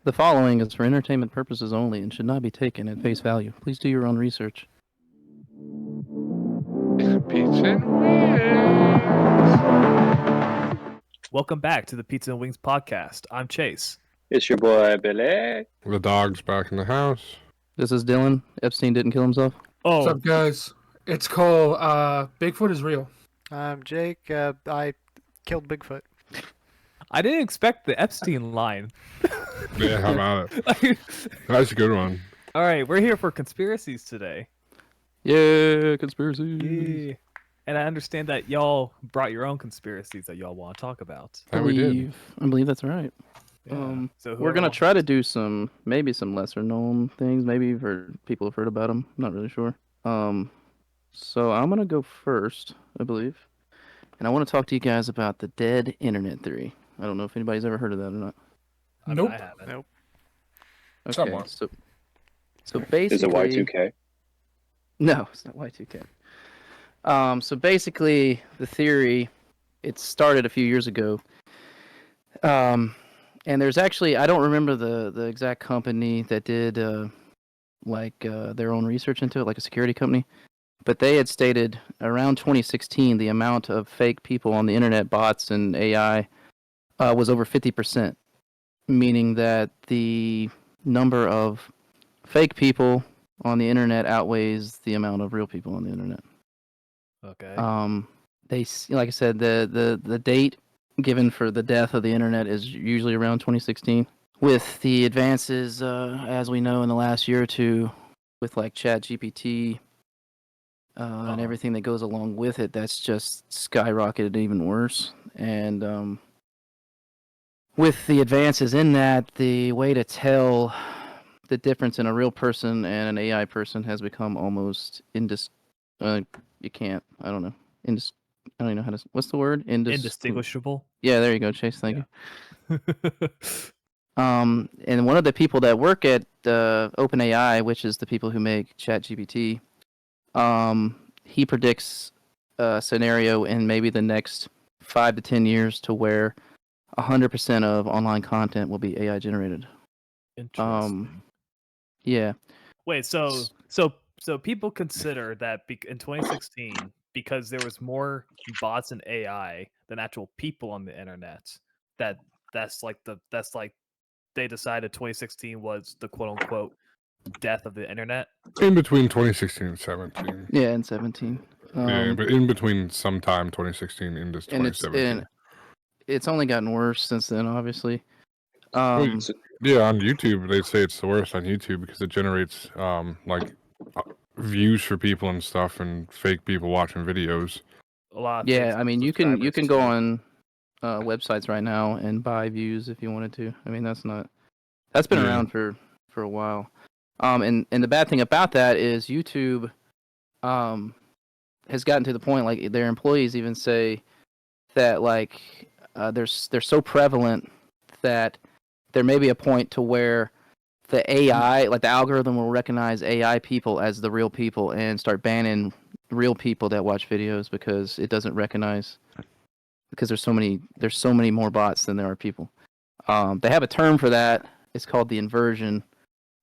The following is for entertainment purposes only and should not be taken at face value. Please do your own research. Pizza and wings. Welcome back to the Pizza and Wings podcast. I'm Chase. It's your boy Billie. The dog's back in the house. This is Dylan. Epstein didn't kill himself. What's up, guys? It's called Bigfoot is Real. I'm Jake. I killed Bigfoot. I didn't expect the Epstein line. Yeah, how about it? That's a good one. All right, we're here for conspiracies today. Yeah, conspiracy. Yeah. And I understand that y'all brought your own conspiracies that y'all want to talk about. I believe that's right. Yeah. So we're gonna try to do maybe some lesser known things. Maybe people have heard about them. I'm not really sure. So I'm gonna go first, I believe, and I want to talk to you guys about the dead internet theory. I don't know if anybody's ever heard of that or not. Nope. I haven't. Nope. Okay, Somewhat. so basically, Is it Y2K? No, it's not Y2K. So basically, the theory, it started a few years ago. And there's actually, I don't remember the exact company that did their own research into it, like a security company. But they had stated around 2016, the amount of fake people on the internet, bots and AI, was over 50%, meaning that the number of fake people on the internet outweighs the amount of real people on the internet. Okay. Like I said, the date given for the death of the internet is usually around 2016. With the advances, as we know, in the last year or two, with like ChatGPT and everything that goes along with it, that's just skyrocketed even worse. And with the advances in that, the way to tell the difference in a real person and an AI person has become almost you can't. I don't know. I don't even know how to. What's the word? Indistinguishable. Yeah, there you go, Chase. Thank you. And one of the people that work at OpenAI, which is the people who make ChatGPT, he predicts a scenario in maybe the next 5 to 10 years to where 100% of online content will be AI generated. Interesting. Yeah. Wait, so people consider that in 2016, because there was more bots and AI than actual people on the internet, that's like they decided 2016 was the quote unquote death of the internet. In between 2016 and 17. Yeah, and 17. Yeah, but in between sometime 2016 into 2017. It's only gotten worse since then, obviously. Yeah, on YouTube, they say it's the worst on YouTube because it generates views for people and stuff, and fake people watching videos. A lot. Yeah, I mean, you can go on websites right now and buy views if you wanted to. I mean, that's been around for a while. And the bad thing about that is YouTube has gotten to the point, like, their employees even say that, like, they're so prevalent that there may be a point to where the AI, like the algorithm, will recognize AI people as the real people and start banning real people that watch videos because it doesn't recognize, because there's so many more bots than there are people. They have a term for that. It's called the inversion,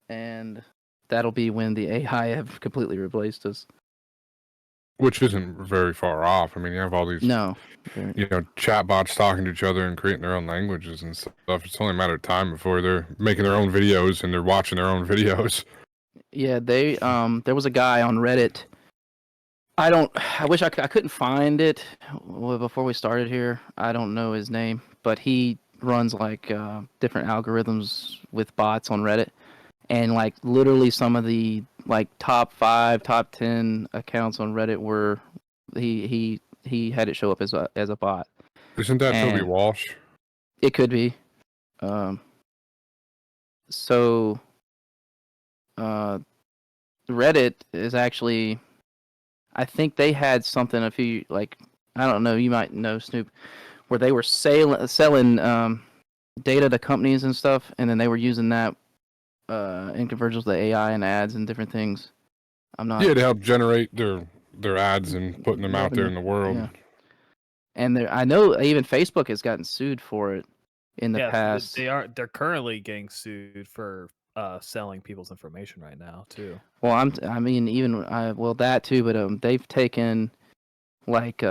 and that'll be when the AI have completely replaced us. Which isn't very far off. I mean, you have all these chatbots talking to each other and creating their own languages and stuff. It's only a matter of time before they're making their own videos and they're watching their own videos. Yeah, there was a guy on Reddit. I wish I couldn't find it before we started here. I don't know his name, but he runs like different algorithms with bots on Reddit. And like literally some of the like top 5, top 10 accounts on Reddit were he had it show up as a bot. Isn't that Toby Walsh? It could be. So Reddit is actually, I think they had something a few, like, I don't know, you might know, Snoop, where they were selling data to companies and stuff, and then they were using that in convergence with the AI and ads and different things. To help generate their ads and putting them out there in the world. Yeah. And I know even Facebook has gotten sued for it. in the past. They're currently getting sued for selling people's information right now too. Well, I mean, even well that too, but they've taken like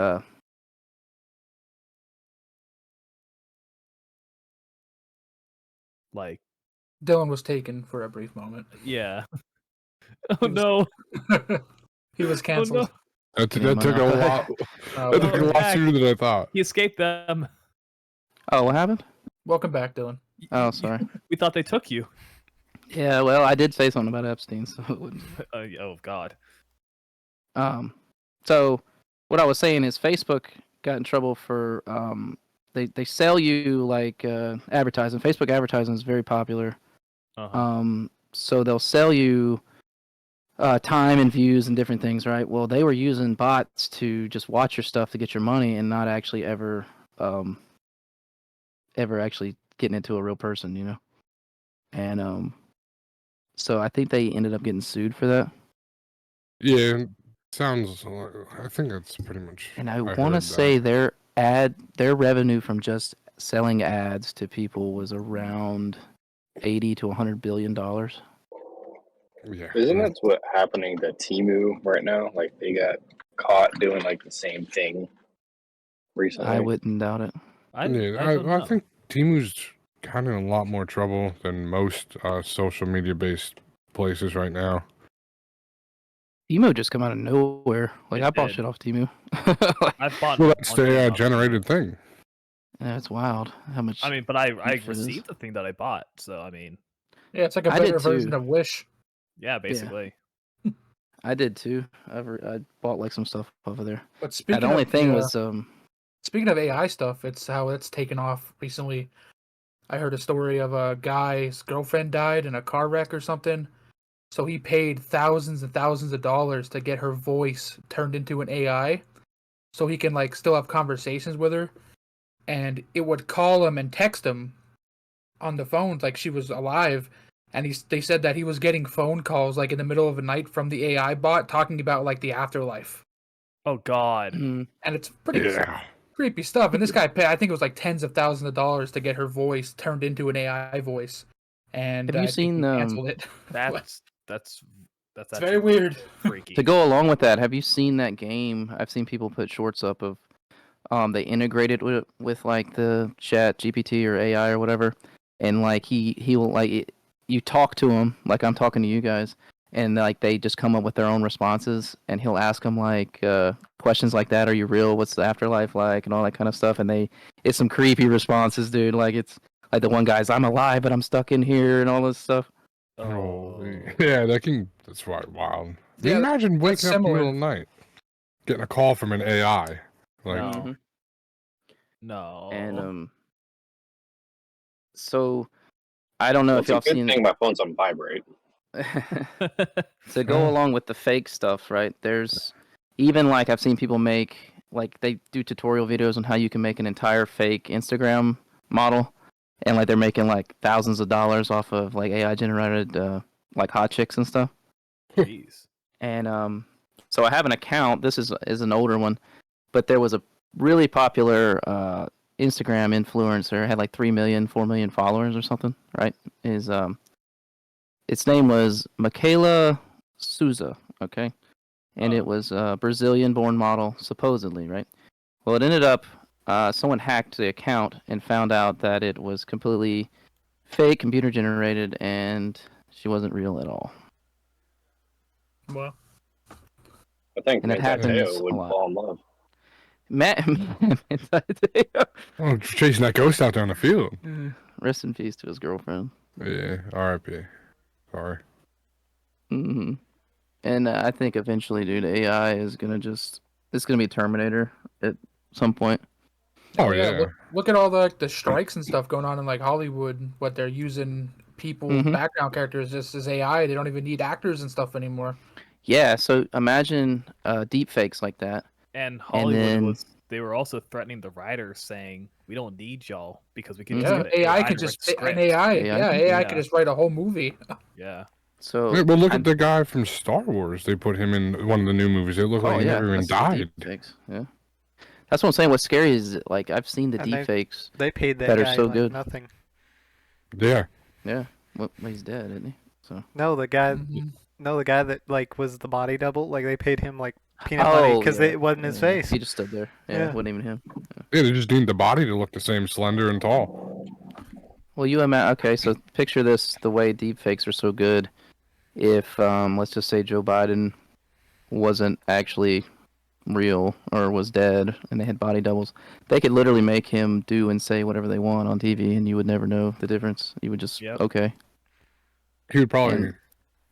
Like Dylan was taken for a brief moment. yeah. Oh no. He was canceled. That took Yeah, a man. lot. Oh, That took a welcome lot back. sooner than I thought. He escaped them. Oh, what happened? Welcome back, Dylan. Oh, sorry. We thought they took you. Yeah, well, I did say something about Epstein, so it wouldn't. Oh God. So what I was saying is Facebook got in trouble for they sell you like advertising. Facebook advertising is very popular. Uh-huh. So they'll sell you time and views and different things, right? Well, they were using bots to just watch your stuff to get your money and not actually ever actually getting it to a real person, you know. And so I think they ended up getting sued for that. Yeah, sounds. I think that's pretty much. And I want heard to say that. their revenue from just selling ads to people was around $80 to $100 billion. Yeah. Isn't that what's happening to Temu right now? Like they got caught doing like the same thing recently. I wouldn't doubt it. I don't I know. think Timu's kind of in a lot more trouble than most social media based places right now. Temu just come out of nowhere. Like It I bought did. shit off Temu. I've bought. Well, that's one game the off generated Temu. thing. Yeah, it's wild how much. I mean, but I for this. received the thing that I bought, so I mean, Yeah, it's like a I did better version too. of Wish. yeah, basically. I did too. I bought like some stuff over there. But speaking The only of thing the, was speaking of AI stuff, it's how it's taken off recently. I heard a story of a guy's girlfriend died in a car wreck or something. So he paid thousands and thousands of dollars to get her voice turned into an AI so he can like still have conversations with her. And it would call him and text him on the phones like she was alive. And they said that he was getting phone calls like in the middle of the night from the AI bot talking about like the afterlife. Oh God. mm, And it's pretty Yeah. creepy stuff. And this guy paid, I think it was like tens of thousands of dollars to get her voice turned into an AI voice. And Have you I think seen, he canceled it. That's It's very weird. freaky. to go along with that. Have you seen that game? I've seen people put shorts up of they integrated with like the Chat GPT or AI or whatever, and like he will like you talk to him like I'm talking to you guys, and like they just come up with their own responses, and he'll ask them like questions like that: Are you real? What's the afterlife like? And all that kind of stuff. And it's some creepy responses, dude. Like it's like the one guy's I'm alive but I'm stuck in here and all this stuff. Oh. Yeah, that's right, wild. Yeah, Imagine waking up in the similar. middle of the night, getting a call from an AI. Like, No. Mhm. No. And so I don't know Well, if it's a y'all good seen. thing my phone's on vibrate. To go along with the fake stuff, right? There's even like I've seen people make like they do tutorial videos on how you can make an entire fake Instagram model, and like they're making like thousands of dollars off of like AI generated like hot chicks and stuff. Jeez. And so I have an account. This is an older one, but there was a really popular Instagram influencer. Had like 3 million, 4 million followers or something, right? Its name was Michaela Souza, okay? And it was a Brazilian-born model, supposedly, right? Well, it ended up someone hacked the account and found out that it was completely fake, computer-generated, and she wasn't real at all. Well, I think And it happens Mateo a would lot. fall in love. oh, chasing that ghost out there on the field. Rest in peace to his girlfriend. Yeah, R.I.P. Sorry. Hmm. And I think eventually, dude, AI is gonna it's gonna be Terminator at some point. Oh yeah. Look at all the strikes and stuff going on in like Hollywood. What they're using people's Mhm. background characters just as AI. They don't even need actors and stuff anymore. Yeah, so imagine deep fakes like that. And Hollywood then- they were also threatening the writers, saying we don't need y'all because we can Mhm. just Yeah, get an AI to could write just the an script. AI. AI Yeah, can- AI yeah. could just write a whole movie. Yeah. So Yeah, well, look I'm- at the guy from Star Wars. They put him in one of the new movies. It looked like he never even that's some died. deep fakes. Yeah, That's what I'm saying. What's scary is like I've seen the And deep fakes They paid that that are guy so like good. nothing. Yeah. Yeah. Well, he's dead, isn't he? So. No, the guy. Mhm. No, the guy that like was the body double. Like they paid him like peanut money because yeah. it wasn't his Yeah. face. He just stood there. Yeah, Yeah. it wasn't even him. Yeah, they just need the body to look the same, slender and tall. Well, you imagine. Okay, so picture this: the way deep fakes are so good. If let's just say Joe Biden wasn't actually real or was dead and they had body doubles, they could literally make him do and say whatever they want on TV and you would never know the difference. You would just Yep. okay. He'd probably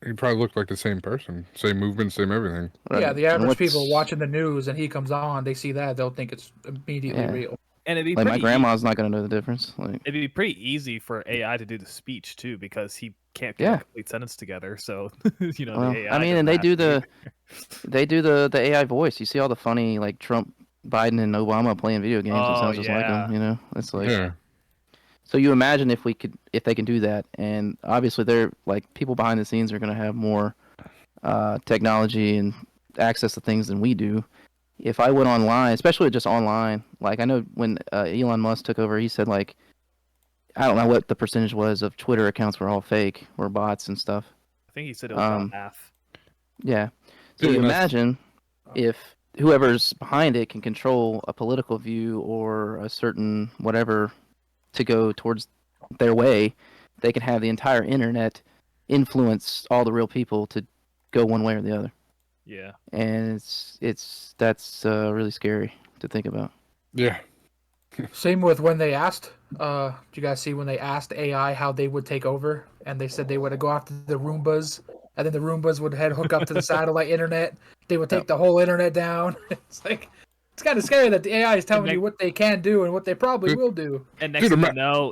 look like the same person, same movement, same everything. Right. Yeah, the And average what's- people watching the news and he comes on, they see that, they'll think it's immediately Yeah. real. And it'd be Like my pretty grandma's not gonna know the difference. Like It'd be pretty easy for AI to do the speech too, because he can't get Yeah. a complete sentence together. So you know, well, the AI I mean, doesn't and they have do to the they do the AI voice. You see all the funny like Trump, Biden, and Obama playing video games. It Oh, sounds just like yeah. them. You know, it's like Yeah. so. You imagine if they can do that, and obviously they're like people behind the scenes are gonna have more technology and access to things than we do. If I went online, especially just online, like I know when Elon Musk took over, he said like, I don't know what the percentage was of Twitter accounts were all fake, were bots and stuff. I think he said it was about Um, half. Yeah. So Yeah, you and that's- imagine if whoever's behind it can control a political view or a certain whatever to go towards their way, they can have the entire internet influence all the real people to go one way or the other. Yeah. And that's really scary to think about. Yeah. Same with when they asked, did you guys see when they asked AI how they would take over? And they said they would go after the Roombas, and then the Roombas would hook up to the satellite internet. They would take the whole internet down. It's like, it's kind of scary that the AI is telling you what they can do and what they probably will do. And Dude,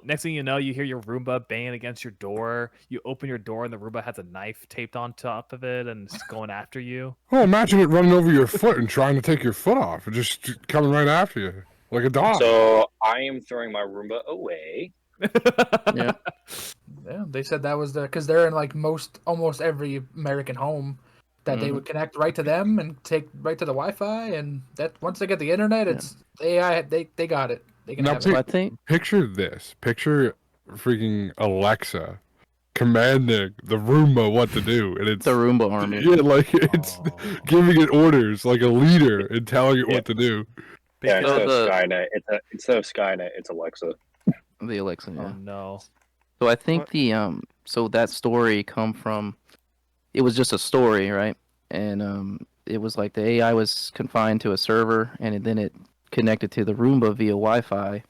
next thing you know, you hear your Roomba banging against your door. You open your door, and the Roomba has a knife taped on top of it, and it's going after you. Oh, imagine it running over your foot and trying to take your foot off, and just coming right after you like a dog. So I am throwing my Roomba away. Yeah. Yeah, they said that was because they're in like almost every American home, that they would connect right to them and take right to the Wi-Fi, and that once they get the internet, it's AI. They got it. They can Now, have So it. I think Picture this. Picture freaking Alexa commanding the Roomba what to do, and it's the Roomba army. yeah, like it's giving it orders like a leader and telling it Yeah. what to do. Yeah, So instead of Skynet, it's Alexa. The Alexa, yeah. Oh no. So I think What? the so that story come from, it was just a story, right? And it was like the AI was confined to a server, and then it connected to the Roomba via Wi-Fi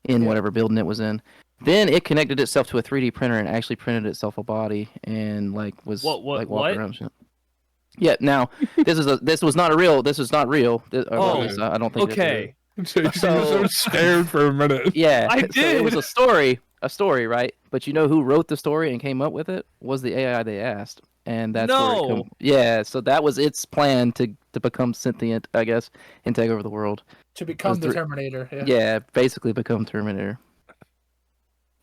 in whatever building it was in. Then it connected itself to a 3D printer and actually printed itself a body and like was What- like what? walking around. And shit. Yeah. Now this was not real. This is not real. Oh, I don't think. Okay. So you So- were so scared for a minute. Yeah, I so it was did. a story, right? But you know who wrote the story and came up with it was the AI they asked, and that's where it No. yeah. So that was its plan to become sentient, I guess, and take over the world. To become the Those Terminator. Yeah. Yeah, basically become Terminator.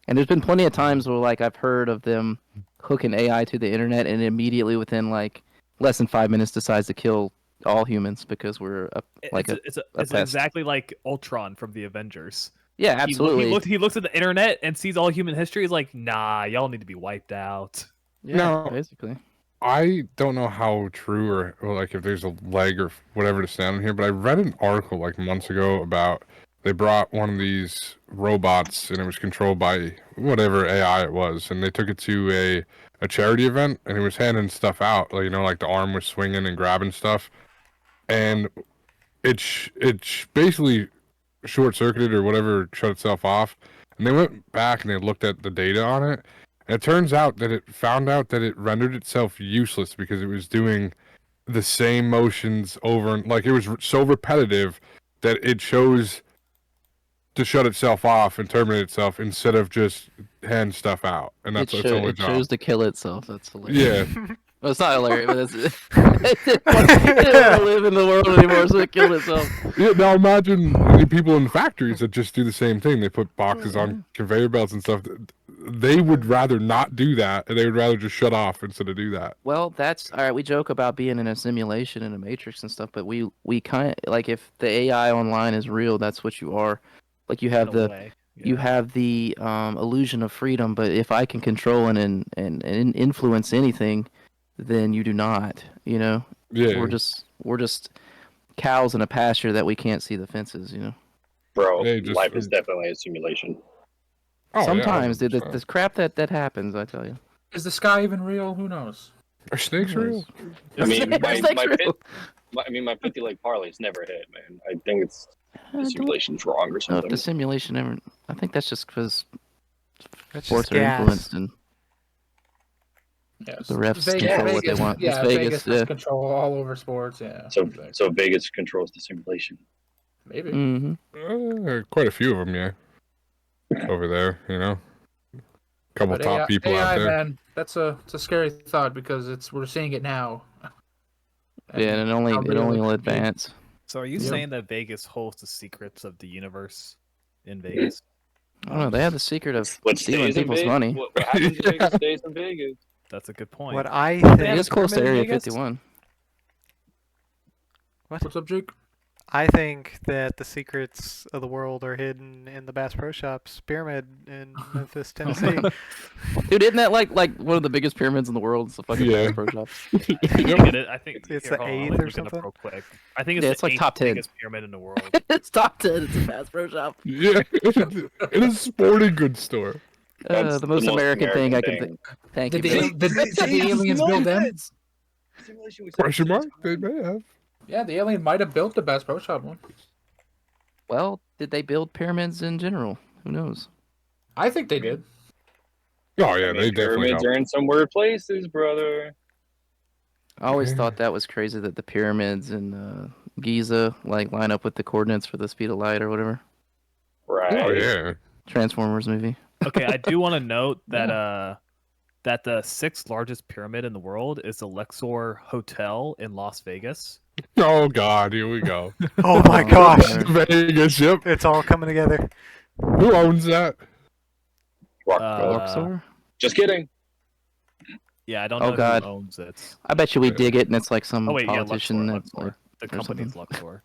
And there's been plenty of times where like I've heard of them hooking AI to the internet, and immediately within like less than 5 minutes decides to kill all humans because we're It's pest. exactly like Ultron from the Avengers. yeah, He absolutely. he looks at the internet and sees all human history. He's like, nah, y'all need to be wiped out. Yeah, No. basically. I don't know how true or like if there's a leg or whatever to stand on here, but I read an article like months ago about they brought one of these robots and it was controlled by whatever AI it was, and they took it to a charity event and it was handing stuff out, like, you know, like the arm was swinging and grabbing stuff, and it's basically short circuited or whatever, shut itself off, and they went back and they looked at the data on it. And it turns out that it found out that it rendered itself useless because it was doing the same motions over and like it was so repetitive that it chose to shut itself off and terminate itself instead of just hand stuff out. And that's its only It job. chose to kill itself. That's hilarious. Yeah. Well, it's not hilarious, but it's, it didn't want to live in the world anymore, so it killed itself. Yeah, now imagine the people in factories that just do the same thing. They put boxes on conveyor belts and stuff. they would rather not do that, and they would rather just shut off instead of do that. Well, that's all right. We joke about being in a simulation in a matrix and stuff, but we kind of like if the AI online is real, that's what you are. Like you have in a the way. you Yeah. have the illusion of freedom, but if I can control and influence anything, then you do not. You know, Yeah. we're just cows in a pasture that we can't see the fences. You know. Bro, They just- life is definitely a simulation. Oh, Sometimes, yeah, dude, the crap that happens, I tell you. Is the sky even real? Who knows? Are snakes real? I mean, Snake's real. my 50 leg parlay's never hit, man. I think it's I the don't simulation's wrong or know if something. the simulation ever. I think that's just because It's sports just are gas. influenced and Yes. the refs control what they want. Yeah, It's Vegas has yeah. control all over sports. Yeah. So exactly. so Vegas controls the simulation. Maybe. Mm-hmm. Quite a few of them, yeah. Over there, you know. Couple But top people AI, out there. man, it's a scary thought because we're seeing it now. Yeah, and it only how real will could be. advance. So are you Yep. saying that Vegas holds the secrets of the universe in Vegas? I don't know. They have the secret of What stealing stays in people's Vegas? money. What happens in Vegas stays in Vegas. That's a good point. What I It think, is close to pyramid in Area Vegas? 51. What's up, Jake? I think that the secrets of the world are hidden in the Bass Pro Shops pyramid in Memphis, Tennessee. Dude, isn't that like one of the biggest pyramids in the world? It's the fucking Yeah. Bass Pro Shops. I think I think It's here, the hold on, eighth let me or look it up something? real quick. I think it's Yeah, the it's like eighth top 10. biggest pyramid in the world. It's top 10. It's a Bass Pro Shop. Yeah. It is a sporting goods store. That's The most American thing I can think. Thank you. Did the, Billy. did the aliens build them? Simulation we said Question mark? 6 They may have. Yeah, the alien might have built the Bass Pro Shop one. Well, did they build pyramids in general? Who knows? I think they did. Oh, yeah, I mean, they definitely pyramids help. are in some weird places, brother. I always thought that was crazy that the pyramids in Giza like line up with the coordinates for the speed of light or whatever. Right. Oh, yeah. Transformers movie. Okay, I do want to note that that the sixth largest pyramid in the world is the Luxor Hotel in Las Vegas. Oh, God, here we go. Oh my Oh, gosh, Lord. Vegas, yep. it's all coming together. Who owns that? Rockefeller. Luxor? Just kidding. Yeah, I don't Oh, know God. who owns it. I bet you we dig it and it's like some Oh wait, yeah, politician Luxor. that like, The or company's something. Luxor.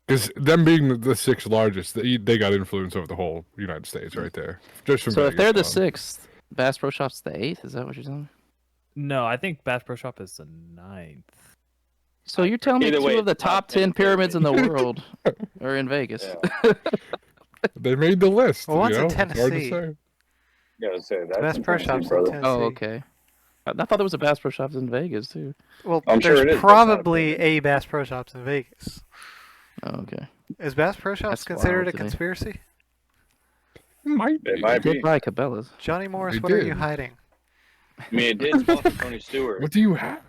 Because them being the sixth largest, they got influence over the whole United States right there. Just from So if Vegas they're the alone. sixth, Bass Pro Shop's the eighth. Is that what you're telling me? No, I think Bass Pro Shop is the ninth. So you're telling me Either two way, of the it's top top 10 10 pyramids in the world are in Vegas? Yeah. They made the list. Well, one's you in know? It's hard to Tennessee. say. Yeah, say that's Bass in Pro Tennessee, Shops in brother. Tennessee. Oh, okay. I thought there was a Bass Pro Shops in Vegas too. Well, I'm sure there's it is, but it's not a probably pyramid. a Bass Pro Shops in Vegas. Oh, okay. Is Bass Pro Shops That's considered wild a to me. conspiracy? Might It be. might Did be. buy Cabela's. Johnny Morris, They what are you did. hiding? I mean, it did sponsor Tony Stewart. What do you have?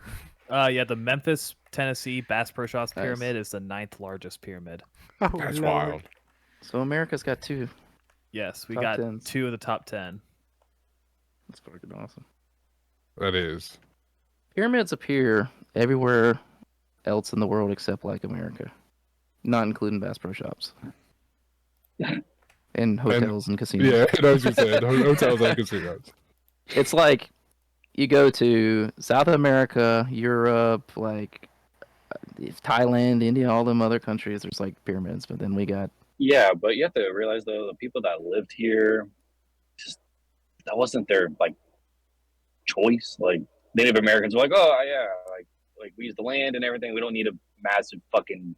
Yeah, the Memphis, Tennessee Bass Pro Shops Nice. pyramid is the ninth largest pyramid. Oh, That's Lord. wild. So America's got two. Yes, we Top got 10s. 2 of the top 10. That's fucking awesome. That is. Pyramids appear everywhere else in the world except like America, not including Bass Pro Shops. And hotels and casinos. Yeah, I was going to say, hotels and casinos. It's like you go to South America, Europe, like Thailand, India, all them other countries. There's like pyramids, but then we got Yeah, but you have to realize though, the people that lived here, just that wasn't their like choice. Like Native Americans were like, oh yeah, like we use the land and everything. We don't need a massive fucking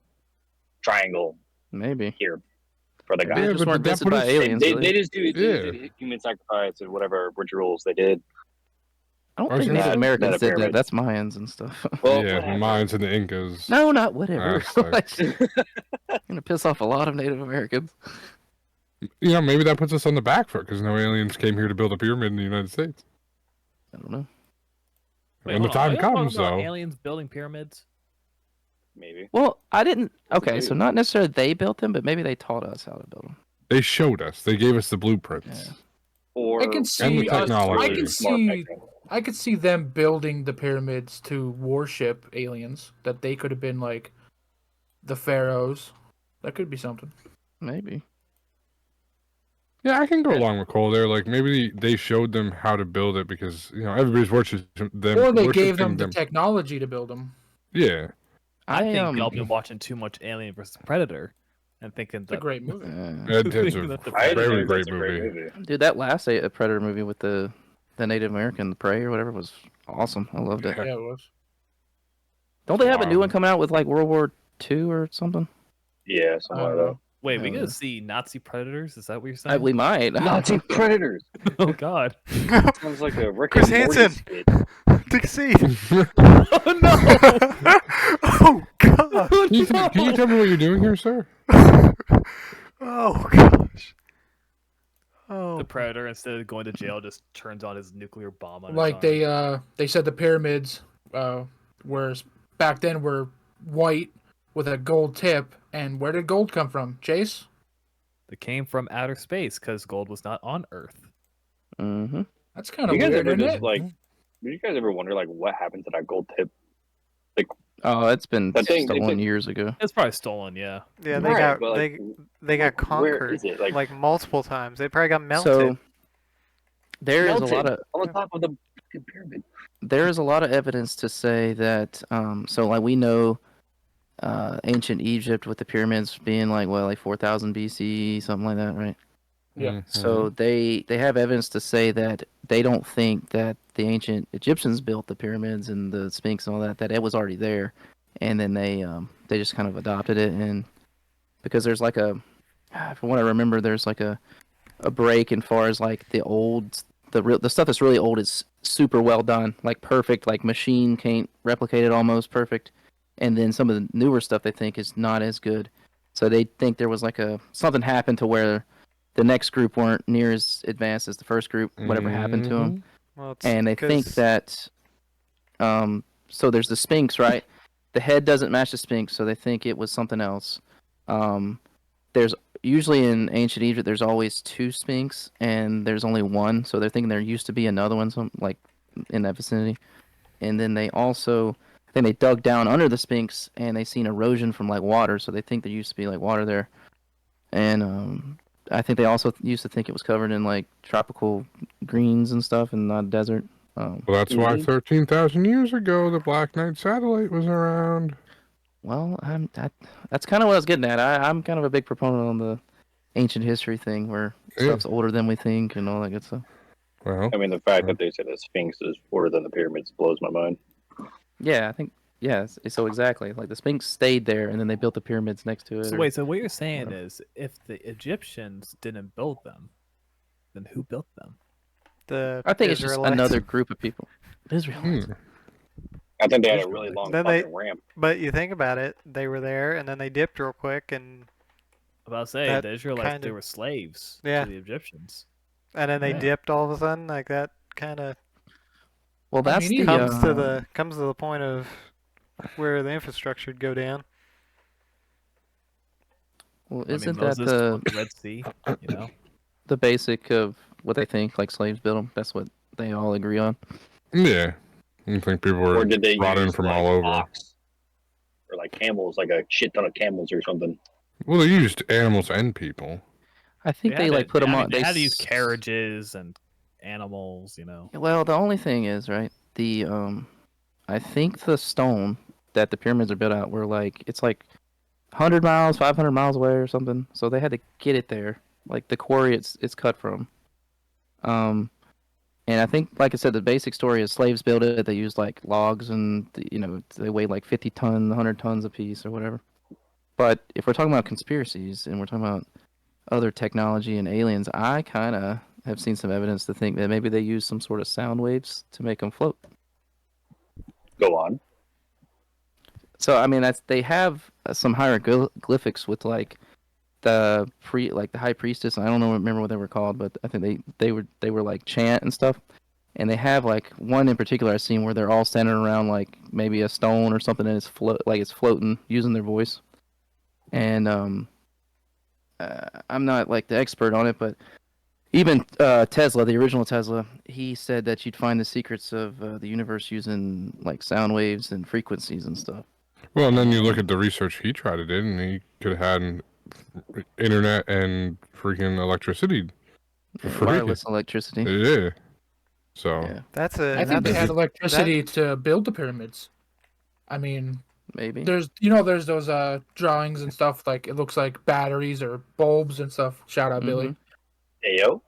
triangle maybe. here for the Maybe guy. they just weren't that visited put by us- aliens. They really. just do Yeah. human sacrifice and whatever rituals they did. I don't I was think gonna Native say- Americans Not a did that. pyramid. That's Mayans and stuff. Well, yeah, the whatever. Mayans and the Incas. No, not whatever. That's I'm gonna piss off a lot of Native Americans. You know, maybe that puts us on the back foot because no aliens came here to build a pyramid in the United States. I don't know. When the hold on, time are you talking comes, about though. aliens building pyramids? Maybe. Well, I didn't. Okay, do. so not necessarily they built them, but maybe they taught us how to build them. They showed us. They gave us the blueprints. Yeah. Or I can And the see us, technology. I can smart see back then. I could see them building the pyramids to worship aliens. That they could have been like the pharaohs. That could be something. Maybe. Yeah, I can go along with Cole there. Like maybe they showed them how to build it because everybody's worshiping them. Or they gave them the technology to build them. Yeah. I think y'all been watching too much Alien vs Predator and thinking It's a great movie. It's a very great movie. Dude, that last Predator movie with the Native American, the Prey or whatever, was awesome. I loved it. Yeah, it was. Don't they have a new one coming out with like World War II or something? Yeah, something like that. Wait, we gonna see Nazi predators? Is that what you're saying? We might. Nazi predators. Oh God. Sounds like a Rick Chris and Morty Hansen. skit. Take a seat. Oh no! Oh God. Can you tell me what you're doing here, sir? Oh gosh. Oh. The predator, instead of going to jail, just turns on his nuclear bomb on Like his arm. they said the pyramids were back then were white with a gold tip, and where did gold come from, Chase? It came from outer space because gold was not on Earth. Mm-hmm. That's kind of You guys weird, ever isn't just it? like? Do you guys ever wonder like what happened to that gold tip? Oh, it's been That thing- stolen years ago. It's probably stolen, yeah. Yeah, they Right, got but, like, they got where conquered is it? like multiple times. They probably got melted. So there is a melted lot of on the top of the fucking pyramid. there is a lot of evidence to say that so like we know ancient Egypt with the pyramids being like 4000 BC, something like that, right? Yeah. So they have evidence to say that they don't think that the ancient Egyptians built the pyramids and the Sphinx and all that it was already there, and then they just kind of adopted it. And because there's like from what I remember, there's like a break in far as like the stuff that's really old is super well done, like perfect, like machine can't replicate it, almost perfect. And then some of the newer stuff they think is not as good. So they think there was like something happened to where the next group weren't near as advanced as the first group, whatever happened to them. Well, it's And they think that so there's the Sphinx, right? The head doesn't match the Sphinx, so they think it was something else. There's usually in ancient Egypt there's always two Sphinx and there's only one, so they're thinking there used to be another one like in that vicinity. And then they also they dug down under the Sphinx and they seen erosion from like water, so they think there used to be like water there. And I think they also used to think it was covered in like tropical greens and stuff and not a desert. Well, that's why 13,000 years ago the Black Knight satellite was around. Well, that's kind of what I was getting at. I'm kind of a big proponent on the ancient history thing where stuff's older than we think and all that good stuff. Well, I mean, the fact that they said the Sphinx is older than the pyramids blows my mind. Yeah, I think so exactly. Like the Sphinx stayed there and then they built the pyramids next to it. So wait, so what you're saying is if the Egyptians didn't build them, then who built them? I think it's just another group of people. Israelites. I think they had a really long fucking ramp. But you think about it, they were there and then they dipped real quick and about to say the Israelites they were slaves to the Egyptians. And then they dipped all of a sudden, like that kind of well that's comes to the point of where the infrastructure would go down. Well, isn't that the Red Sea, the basic of what they think like slaves built them? That's what they all agree on. Yeah. I think people were brought in from all over. Ox? Or like camels, like a shit ton of camels or something. Well, they used animals and people. I think they like put them on. They had to use carriages and animals, Well, the only thing is, right? I think the stone that the pyramids are built out were like it's like 100 miles, 500 miles away or something. So they had to get it there, like the quarry it's cut from. And I think, like I said, the basic story is slaves built it. They used like logs, and they weighed like 50 tons, 100 tons a piece, or whatever. But if we're talking about conspiracies and we're talking about other technology and aliens, I kind of have seen some evidence to think that maybe they use some sort of sound waves to make them float. Go on. So I mean, they have some hieroglyphics with like the high priestess. I don't remember what they were called, but I think they were like chant and stuff. And they have like one in particular I've seen where they're all standing around like maybe a stone or something, and it's floating using their voice. And I'm not like the expert on it, but even Tesla, the original Tesla, he said that you'd find the secrets of the universe using like sound waves and frequencies and stuff. Well, and then you look at the research he tried to do, and he could have had internet and freaking electricity For free. Wireless electricity. Yeah. So Yeah, I think they had electricity to build the pyramids. I mean, maybe. there's those drawings and stuff, like it looks like batteries or bulbs and stuff. Shout out Billie. Ayo.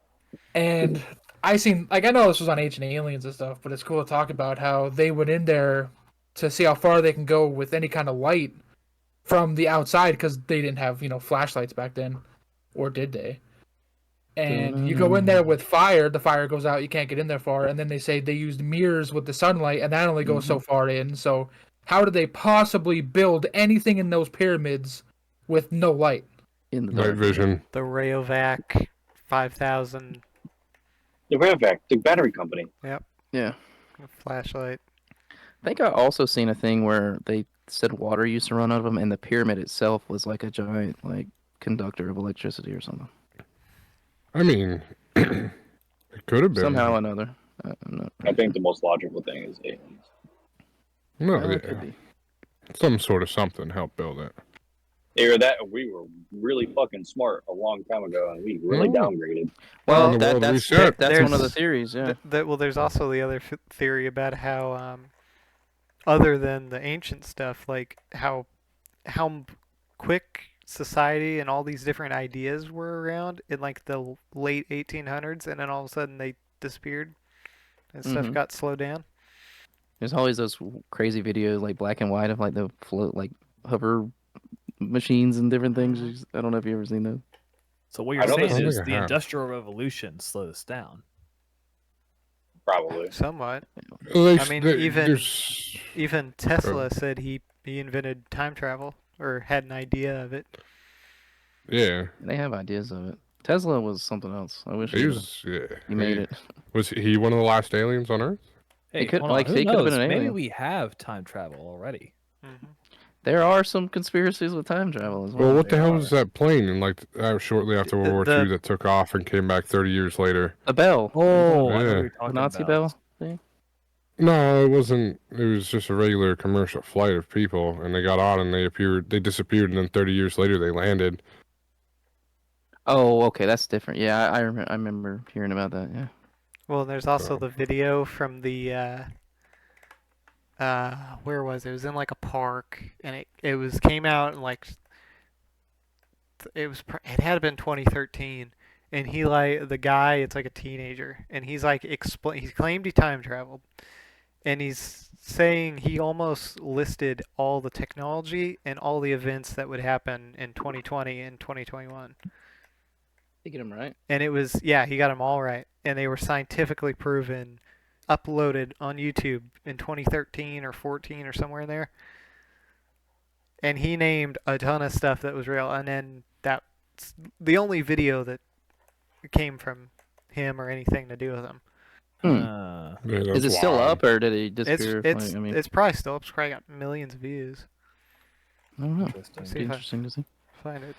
And I know this was on Ancient Aliens and stuff, but it's cool to talk about how they went in there to see how far they can go with any kind of light from the outside, because they didn't have flashlights back then, or did they? And you go in there with fire, the fire goes out, you can't get in there far, and then they say they used mirrors with the sunlight, and that only goes so far in. So how did they possibly build anything in those pyramids with no light? In the night vision. The Rayovac 5000. The Rayovac, the battery company. Yep. Yeah. Flashlight. I think I also seen a thing where they said water used to run out of them, and the pyramid itself was like a giant conductor of electricity or something. I mean, it could have been Somehow or another. I think the most logical thing is aliens. No, it could be. some sort of something helped build it. Either that, or we were really fucking smart a long time ago, and we really downgraded. Well, the world that's reset. one of the theories. Yeah. Well, there's also the other theory about how, other than the ancient stuff, like how quick society and all these different ideas were around in like the late 1800s, and then all of a sudden they disappeared and stuff got slowed down. There's always those crazy videos, like black and white, of like the float, like hover machines and different things. I don't know if you've ever seen those. So what you're saying is think I the have. Industrial Revolution slowed us down. Probably. Somewhat. Well, I mean, even Tesla said he invented time travel, or had an idea of it. Yeah. They have ideas of it. Tesla was something else. I wish He was. Yeah. he made it. Was he one of the last aliens on Earth? Hey, could- hold on, like, who he could have been knows? an Maybe alien. we have time travel already. There are some conspiracies with time travel as well. Well, what the hell was that plane in shortly after World War The- II that took off and came back 30 years later? A bell. Oh, I know what Yeah. you're The talking Nazi about. bell thing. No, it wasn't. It was just a regular commercial flight of people, and they got on and they disappeared, and then 30 years later they landed. Oh, okay, that's different. Yeah, I remember hearing about that. Yeah. Well, there's also the video from the where was it? It was in like a park, and it came out in like it had been 2013, and the guy, it's like a teenager, and he's like he claimed he time traveled, and he's saying he almost listed all the technology and all the events that would happen in 2020 and 2021. You get him right. And it was, yeah, he got them all right. And they were scientifically proven, uploaded on YouTube in 2013 or 14 or somewhere in there. And he named a ton of stuff that was real. And then that's the only video that came from him or anything to do with him. Yeah, Is it still up, or did he disappear? It's probably still up. It's probably got millions of views. I don't know. Interesting. It'd be interesting to see. Find it.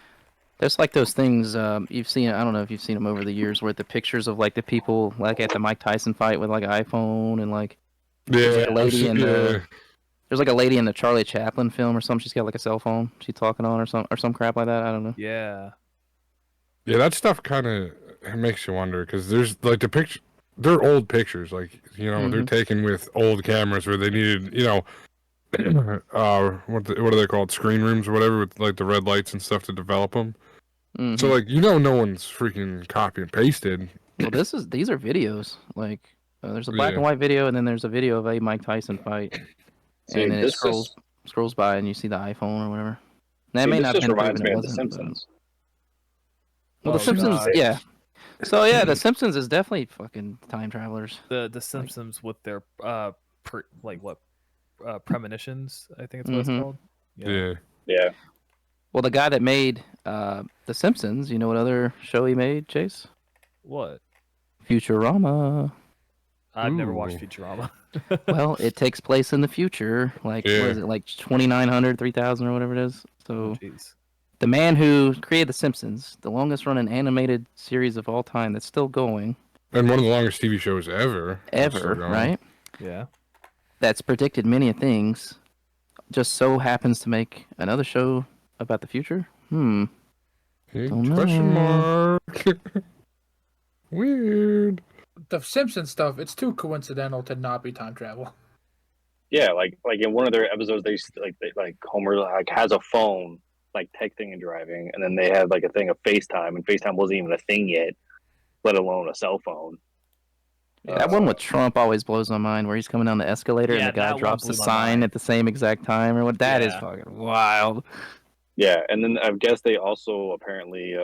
There's like those things you've seen. I don't know if you've seen them over the years, where the pictures of like the people like at the Mike Tyson fight with like an iPhone, and like there's like a lady in the there's like a lady in the Charlie Chaplin film or something. She's got like a cell phone she's talking on, or some crap like that. I don't know. Yeah. Yeah, that stuff kind of makes you wonder, because there's like the picture. They're old pictures, like they're taken with old cameras where they needed what are they called, screen rooms or whatever, with like the red lights and stuff to develop them. So like no one's freaking copy and pasted. Well, these are videos. Like there's a black and white video, and then there's a video of a Mike Tyson fight, See, and then it this scrolls by, and you see the iPhone or whatever. That See, may this not just been reminds proven, me it of The wasn't, but- Simpsons. Well, The Oh, Simpsons, God. yeah. So yeah, The Simpsons is definitely fucking time travelers. The Simpsons with their premonitions, I think it's what it's called. Yeah. Yeah. Well, the guy that made The Simpsons, you know what other show he made, Chase? What? Futurama. I've never watched Ooh. Futurama. Well, it takes place in the future. Like, what is it, like 2900, 3000 or whatever it is? So, Jeez. the man who created The Simpsons, the longest running animated series of all time that's still going. And one of the longest TV shows ever. That's still going. Right? Yeah. That's predicted many things. Just so happens to make another show about the future? Hey, Don't question know. mark. Weird. The Simpsons stuff, it's too coincidental to not be time travel. Yeah, like in one of their episodes, like Homer like has a phone, like texting and driving, and then they had like a thing of FaceTime, and FaceTime wasn't even a thing yet, let alone a cell phone. That one with Trump always blows my mind, where he's coming down the escalator and Yeah, the guy that one drops the blew my sign mind. at the same exact time, or what? That is Yeah. fucking wild. Yeah, and then I guess they also apparently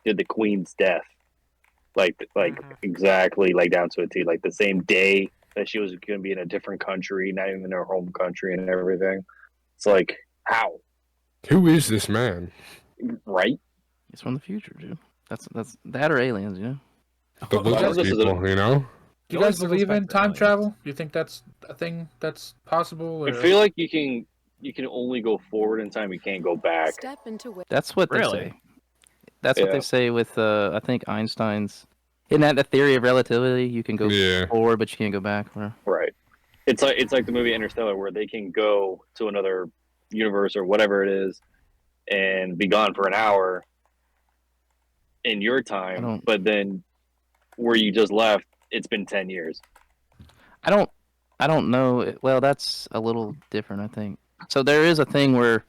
did the Queen's death, like exactly like down to a T, like the same day that she was going to be in a different country, not even in her home country, and everything. It's like how, Who is this man? right? He's from the future, dude. That's that or aliens, you know? The Well, lizard this is people, you know? Do you It always guys circles believe back in to time aliens. travel? Do you think that's a thing that's possible? I Or... feel like you can only go forward in time. You can't go back. Step into it. That's what they Really? say. That's what Yeah. they say with I think Einstein's. Isn't that the theory of relativity? You can go Yeah. forward, but you can't go back. Or... Right. It's like the movie Interstellar, where they can go to another universe or whatever it is, and be gone for an hour in your time, but then where you just left, it's been 10 years. I don't know. Well, that's a little different, I think. So there is a thing where,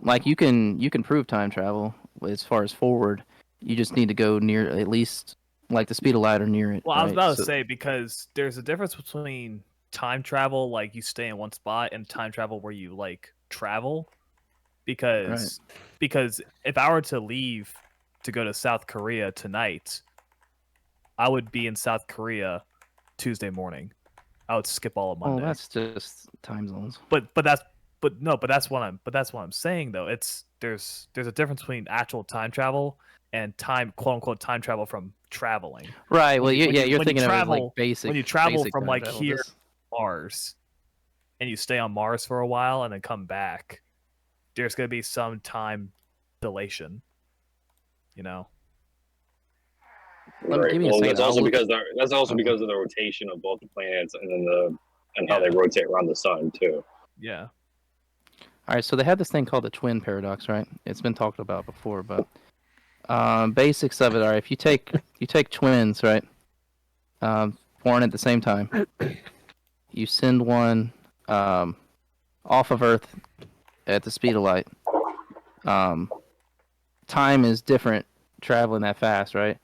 like, you can prove time travel as far as forward. You just need to go near at least like the speed of light or near it. Well, I was right? about to say, because there's a difference between time travel, like you stay in one spot, and time travel where you like travel. Because if I were to leave to go to South Korea tonight, I would be in South Korea Tuesday morning. I would skip all of Monday. Oh, that's just time zones. But that's what I'm saying though. There's a difference between actual time travel and quote unquote time travel from traveling. Right. Well, you're when thinking you travel, of it as like basic. when you travel basic from time like travel. here to Mars, and you stay on Mars for a while and then come back, there's gonna be some time dilation. You know. Let me- Right. give me a Well, second. that's also I'll look- because of the rotation of both the planets and then how they rotate around the sun too. Yeah. All right, so they have this thing called the twin paradox, right? It's been talked about before, but basics of it are: if you take twins, right, born at the same time, you send one off of Earth at the speed of light. Time is different traveling that fast, right?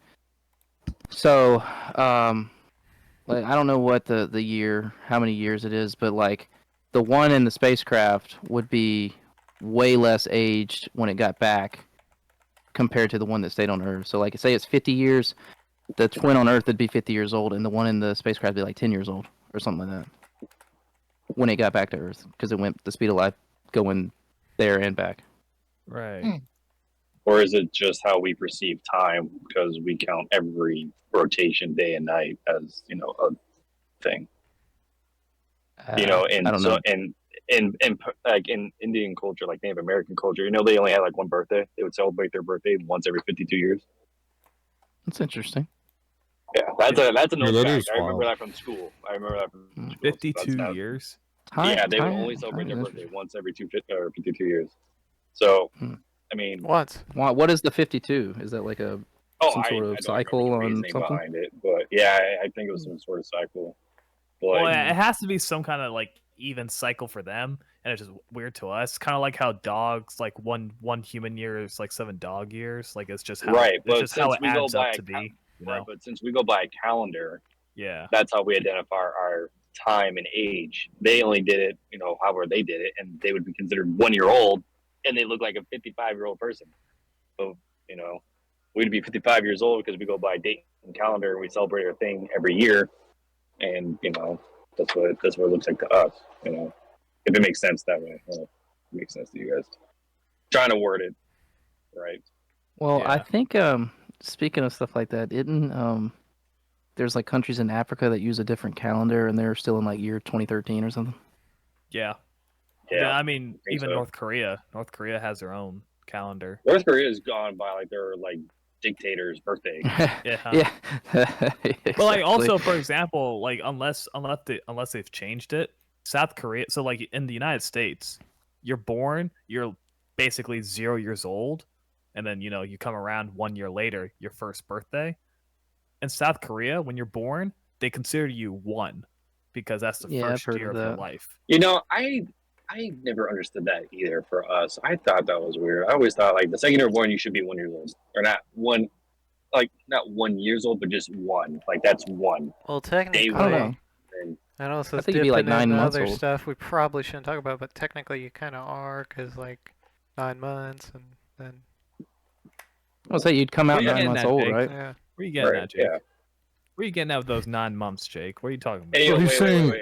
So, like, I don't know what the year, how many years it is, but like the one in the spacecraft would be way less aged when it got back compared to the one that stayed on Earth. So, like, say it's 50 years, the twin on Earth would be 50 years old, and the one in the spacecraft would be like 10 years old or something like that when it got back to Earth, because it went the speed of light going there and back. Right. Or is it just how we perceive time because we count every rotation day and night as a thing? And I don't so know. in like in Indian culture, like Native American culture, they only had like one birthday. They would celebrate their birthday once every 52 years. That's interesting. Yeah, that's a known that fact. is I remember wild. that from school. 52 years. Yeah, they would only celebrate their birthday once every 52 years. So, I mean, Once. What is the 52? Is that like some sort of I don't cycle remember the on reasoning something? behind it, but yeah, I think it was some sort of cycle. But, Well, it has to be some kind of like even cycle for them, and it's just weird to us. Kind of like how dogs, like one human year is like 7 dog years. Like it's just how right, but it's just how it since we go adds by up to be. You know? right, but since we go by a calendar, Yeah. that's how we identify our time and age. They only did it, however they did it, and they would be considered 1 year old, and they look like a 55-year-old person. So, we'd be 55 years old because we go by date and calendar, and we celebrate our thing every year, and that's what it looks like to us. If it makes sense that way, it makes sense to you guys. Trying to word it right. Well, Yeah. I think speaking of stuff like that, there's like countries in Africa that use a different calendar, and they're still in like year 2013 or something. Yeah. Yeah, I mean, think even so. North Korea. North Korea has their own calendar. North Korea is gone by like their dictator's birthday. Yeah. Yeah. But like also, Exactly. for example, like unless they've changed it, South Korea. So like in the United States, you're basically 0 years old, and then you come around 1 year later, your first birthday. in South Korea, when you're born, they consider you one because that's the Yeah, I've first heard year of of your that. life. You know, I never understood that either for us. I thought that was weird. I always thought like the second you're born, you should be 1 year old, or not one, like not 1 years old, but just one. Like that's one. Well, Day technically, I don't know. one. And I know this is think it'd be like dipping 9 into months other old. stuff we probably shouldn't talk about, but technically you kind of are, because like 9 months and then I'll say you'd come out Where you 9 getting months at, old, Jake? right? yeah. Where you getting right, at, Jake? yeah. Where you getting at with those 9 months, Jake? What are you talking about? Hey, Well, wait, he's saying-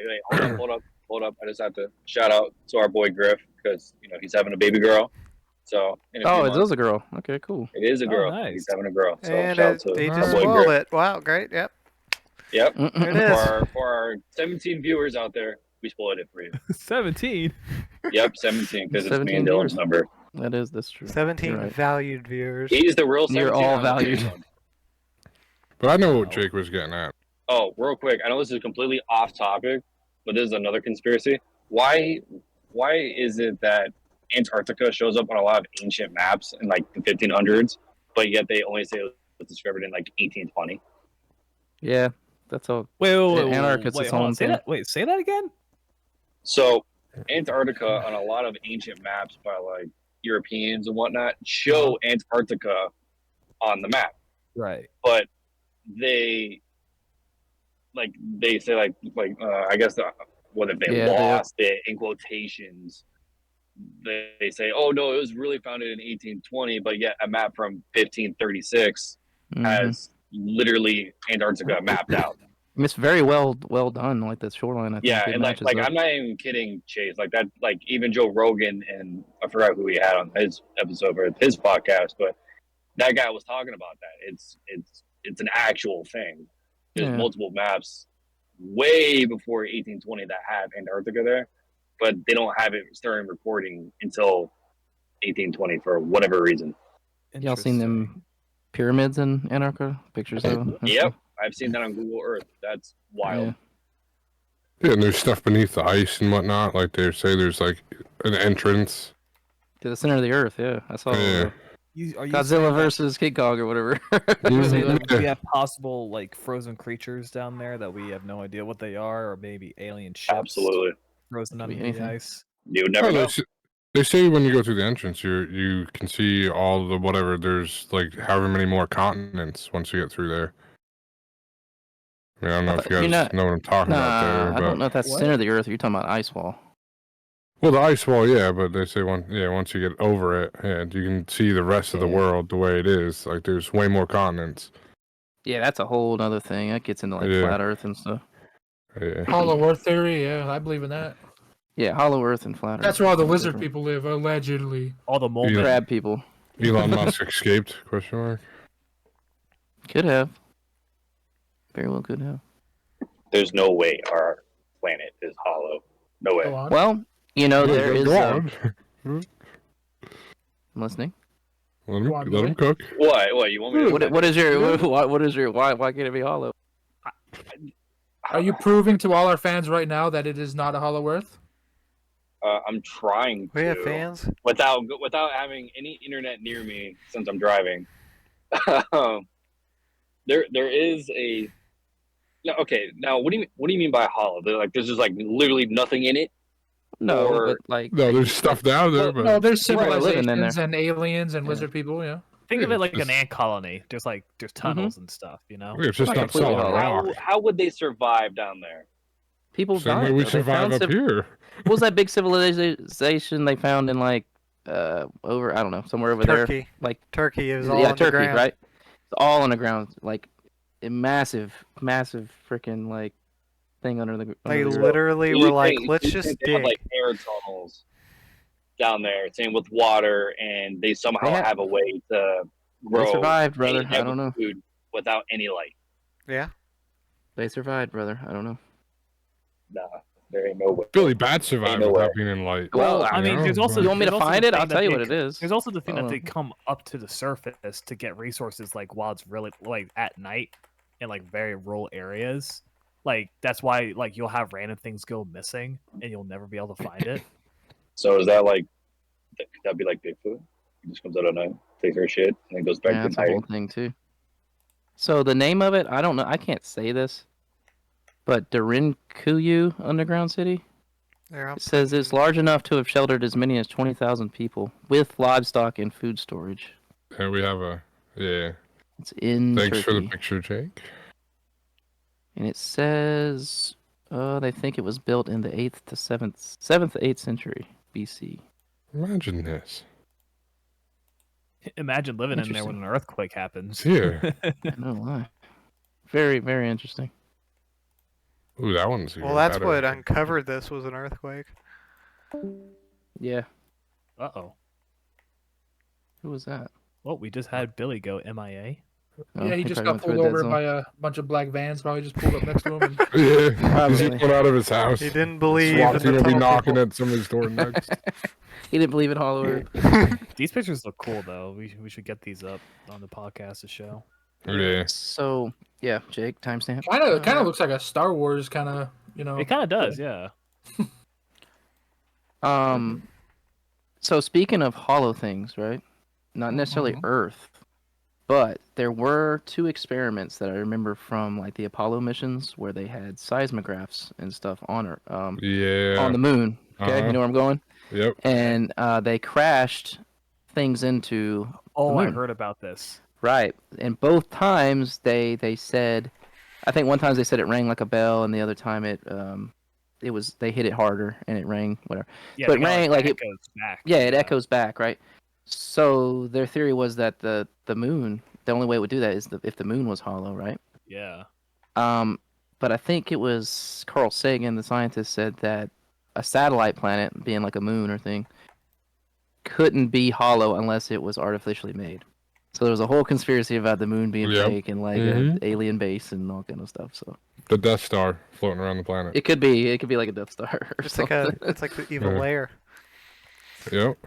hold up. I just have to shout out to our boy Griff because he's having a baby girl. So in a few Oh, it months, is a girl. Okay, cool. it is a Oh, girl. nice. He's having a girl. So And shout out to they our just boy spoiled Griff. it. Wow, great. Yep. Yep. There it is. For our 17 viewers out there, we spoiled it for you. 17. Yep, 17 because it's me 17 and Dylan's viewers. number. That's true. 17 You're right. valued viewers. He's the real 17. You're all I'm the fake valued. one. But I know what Wow. Jake was getting at. Oh, real quick. I know this is completely off topic, but this is another conspiracy. Why is it that Antarctica shows up on a lot of ancient maps in like the 1500s, but yet they only say it was discovered in like 1820? Yeah, that's all. Wait, Antarctica's wait, its hold on. own Say thing. that. Wait, say that again. So Antarctica on a lot of ancient maps by like Europeans and whatnot show Antarctica on the map, Right. but they say I guess what if they Yeah, lost it in quotations? They say, oh no, it was really founded in 1820, but yet a map from 1536 Mhm. has literally Antarctica mapped out. It's very well done, like the shoreline. I think Yeah, it and matches like up. I'm not even kidding, Chase. Like that, like even Joe Rogan, and I forgot who he had on his episode or his podcast, but that guy was talking about that. It's an actual thing. There's Yeah. multiple maps way before 1820 that have Antarctica there, but they don't have it starting recording until 1820 for whatever reason. Y'all seen them pyramids in Antarctica? Pictures of them? and Yep, stuff? I've seen that on Google Earth. That's wild. Yeah. Yeah, and there's stuff beneath the ice and whatnot. Like they say, there's like an entrance. To the center of the earth, yeah. I saw Yeah. Are you Godzilla saying that- versus King Kong or whatever. You're saying Yeah. that we have possible like frozen creatures down there that we have no idea what they are, or maybe alien ships Absolutely, frozen Could be under the anything. ice? you would never Oh, know. they say when you go through the entrance, you can see all the whatever. There's like however many more continents once you get through there. I mean, I don't know if you You're guys not- know what I'm talking about there, I but don't know if that's What? center of the earth or you're talking about ice wall. well, the ice wall, yeah, but they say once you get over it, yeah, you can see the rest of the Yeah. world the way it is. Like there's way more continents. Yeah, that's a whole other thing. That gets into like Yeah. flat earth and stuff. Yeah. Hollow Earth theory, yeah, I believe in that. Yeah, hollow earth and flat earth. That's where all the are lizard different. people live, allegedly. All the mole Yeah. men. Crab people. Elon Musk escaped? Question mark. Could have. Very well could have. There's no way our planet is hollow. No way. Go on. Well, there is. Go on. I'm listening. Let Go on, him Billy. cook. What you want me to? What is your why can't it be hollow? Are you proving to all our fans right now that it is not a Hollow Earth? I'm trying We have to fans. without having any internet near me since I'm driving. There is a. No, okay. Now, what do you mean by hollow? There's just like literally nothing in it. No, Or- but like No, there's stuff down there, but No, there's People are living in civilizations there. and aliens and Yeah. lizard people, yeah. Think of Yeah, it like it's an ant colony. There's tunnels and stuff, you know? it's just Not not completely solid hollow. rock. How would they survive down there? people Same died. way we though. They survive found up here. What was that big civilization they found in like over I don't know somewhere over Turkey. Like Turkey is all yeah, on the Turkey, ground. right? It's all on the ground, like a massive freaking like thing under the. They under the earth. literally You were like, think- let's you just think they have, dig. like air tunnels down there, same with water, and they somehow They have- have a way to grow. They survived, brother. any I type don't of know. Food without any light. Yeah. They survived, brother. I don't know. Nah, there ain't no way. Billy Bat survived no without way. being in light. Well, I mean, know, there's also. but- You want me to there's also find the it? I'll thing that tell you they what it is. There's also the thing that Oh. they come up to the surface to get resources, like while it's really like at night in like very rural areas. Like that's why like you'll have random things go missing and you'll never be able to find it. So is that like that'd be like Bigfoot? He just comes out at night, takes her shit, and then goes back Yeah, to that's a whole hiding. thing too. So the name of it, I don't know. I can't say this, but Derinkuyu Underground City. It says it's large enough to have sheltered as many as 20,000 people with livestock and food storage. And we have a It's in Thanks Turkey. for the picture, Jake. And it says they think it was built in the 7th to 8th century BC. Imagine this. Imagine living in there when an earthquake happens. Here. No lie. Very, very interesting. Ooh, that one's Well, that's what uncovered this was an earthquake. Yeah. Uh-oh. Who was that? Well, we just had Billie go MIA. Oh, Yeah, he just got probably pulled went through a dead over zone. by a bunch of black vans. Probably just pulled up next to him. And... Yeah, he's put out of his house. He didn't believe SWAT in team the will be tunnel knocking people. at somebody's door next. He didn't believe in Hollow Earth. These pictures look cool, though. We should get these up on the podcast to show. Yeah. So, yeah, Jake, timestamp. Kind of looks like a Star Wars kind of, you know. It kind of does, yeah. So speaking of hollow things, right? Not necessarily Earth, but there were 2 experiments that I remember from like the Apollo missions where they had seismographs and stuff on Earth, on the moon. Okay, you know where I'm going? Yep. And they crashed things into the Oh, I moon. heard about this. Right, and both times they said, I think one time they said it rang like a bell, and the other time they hit it harder and it rang whatever. Yeah, So it rang like it goes back. Yeah, it echoes back, right? So their theory was that the moon, the only way it would do that is if the moon was hollow, right? Yeah. But I think it was Carl Sagan, the scientist, said that a satellite planet, being like a moon or thing, couldn't be hollow unless it was artificially made. So there was a whole conspiracy about the moon being fake and like an alien base and all kind of stuff. So the Death Star floating around the planet. it could be like a Death Star or something. It's like the evil lair. Yep.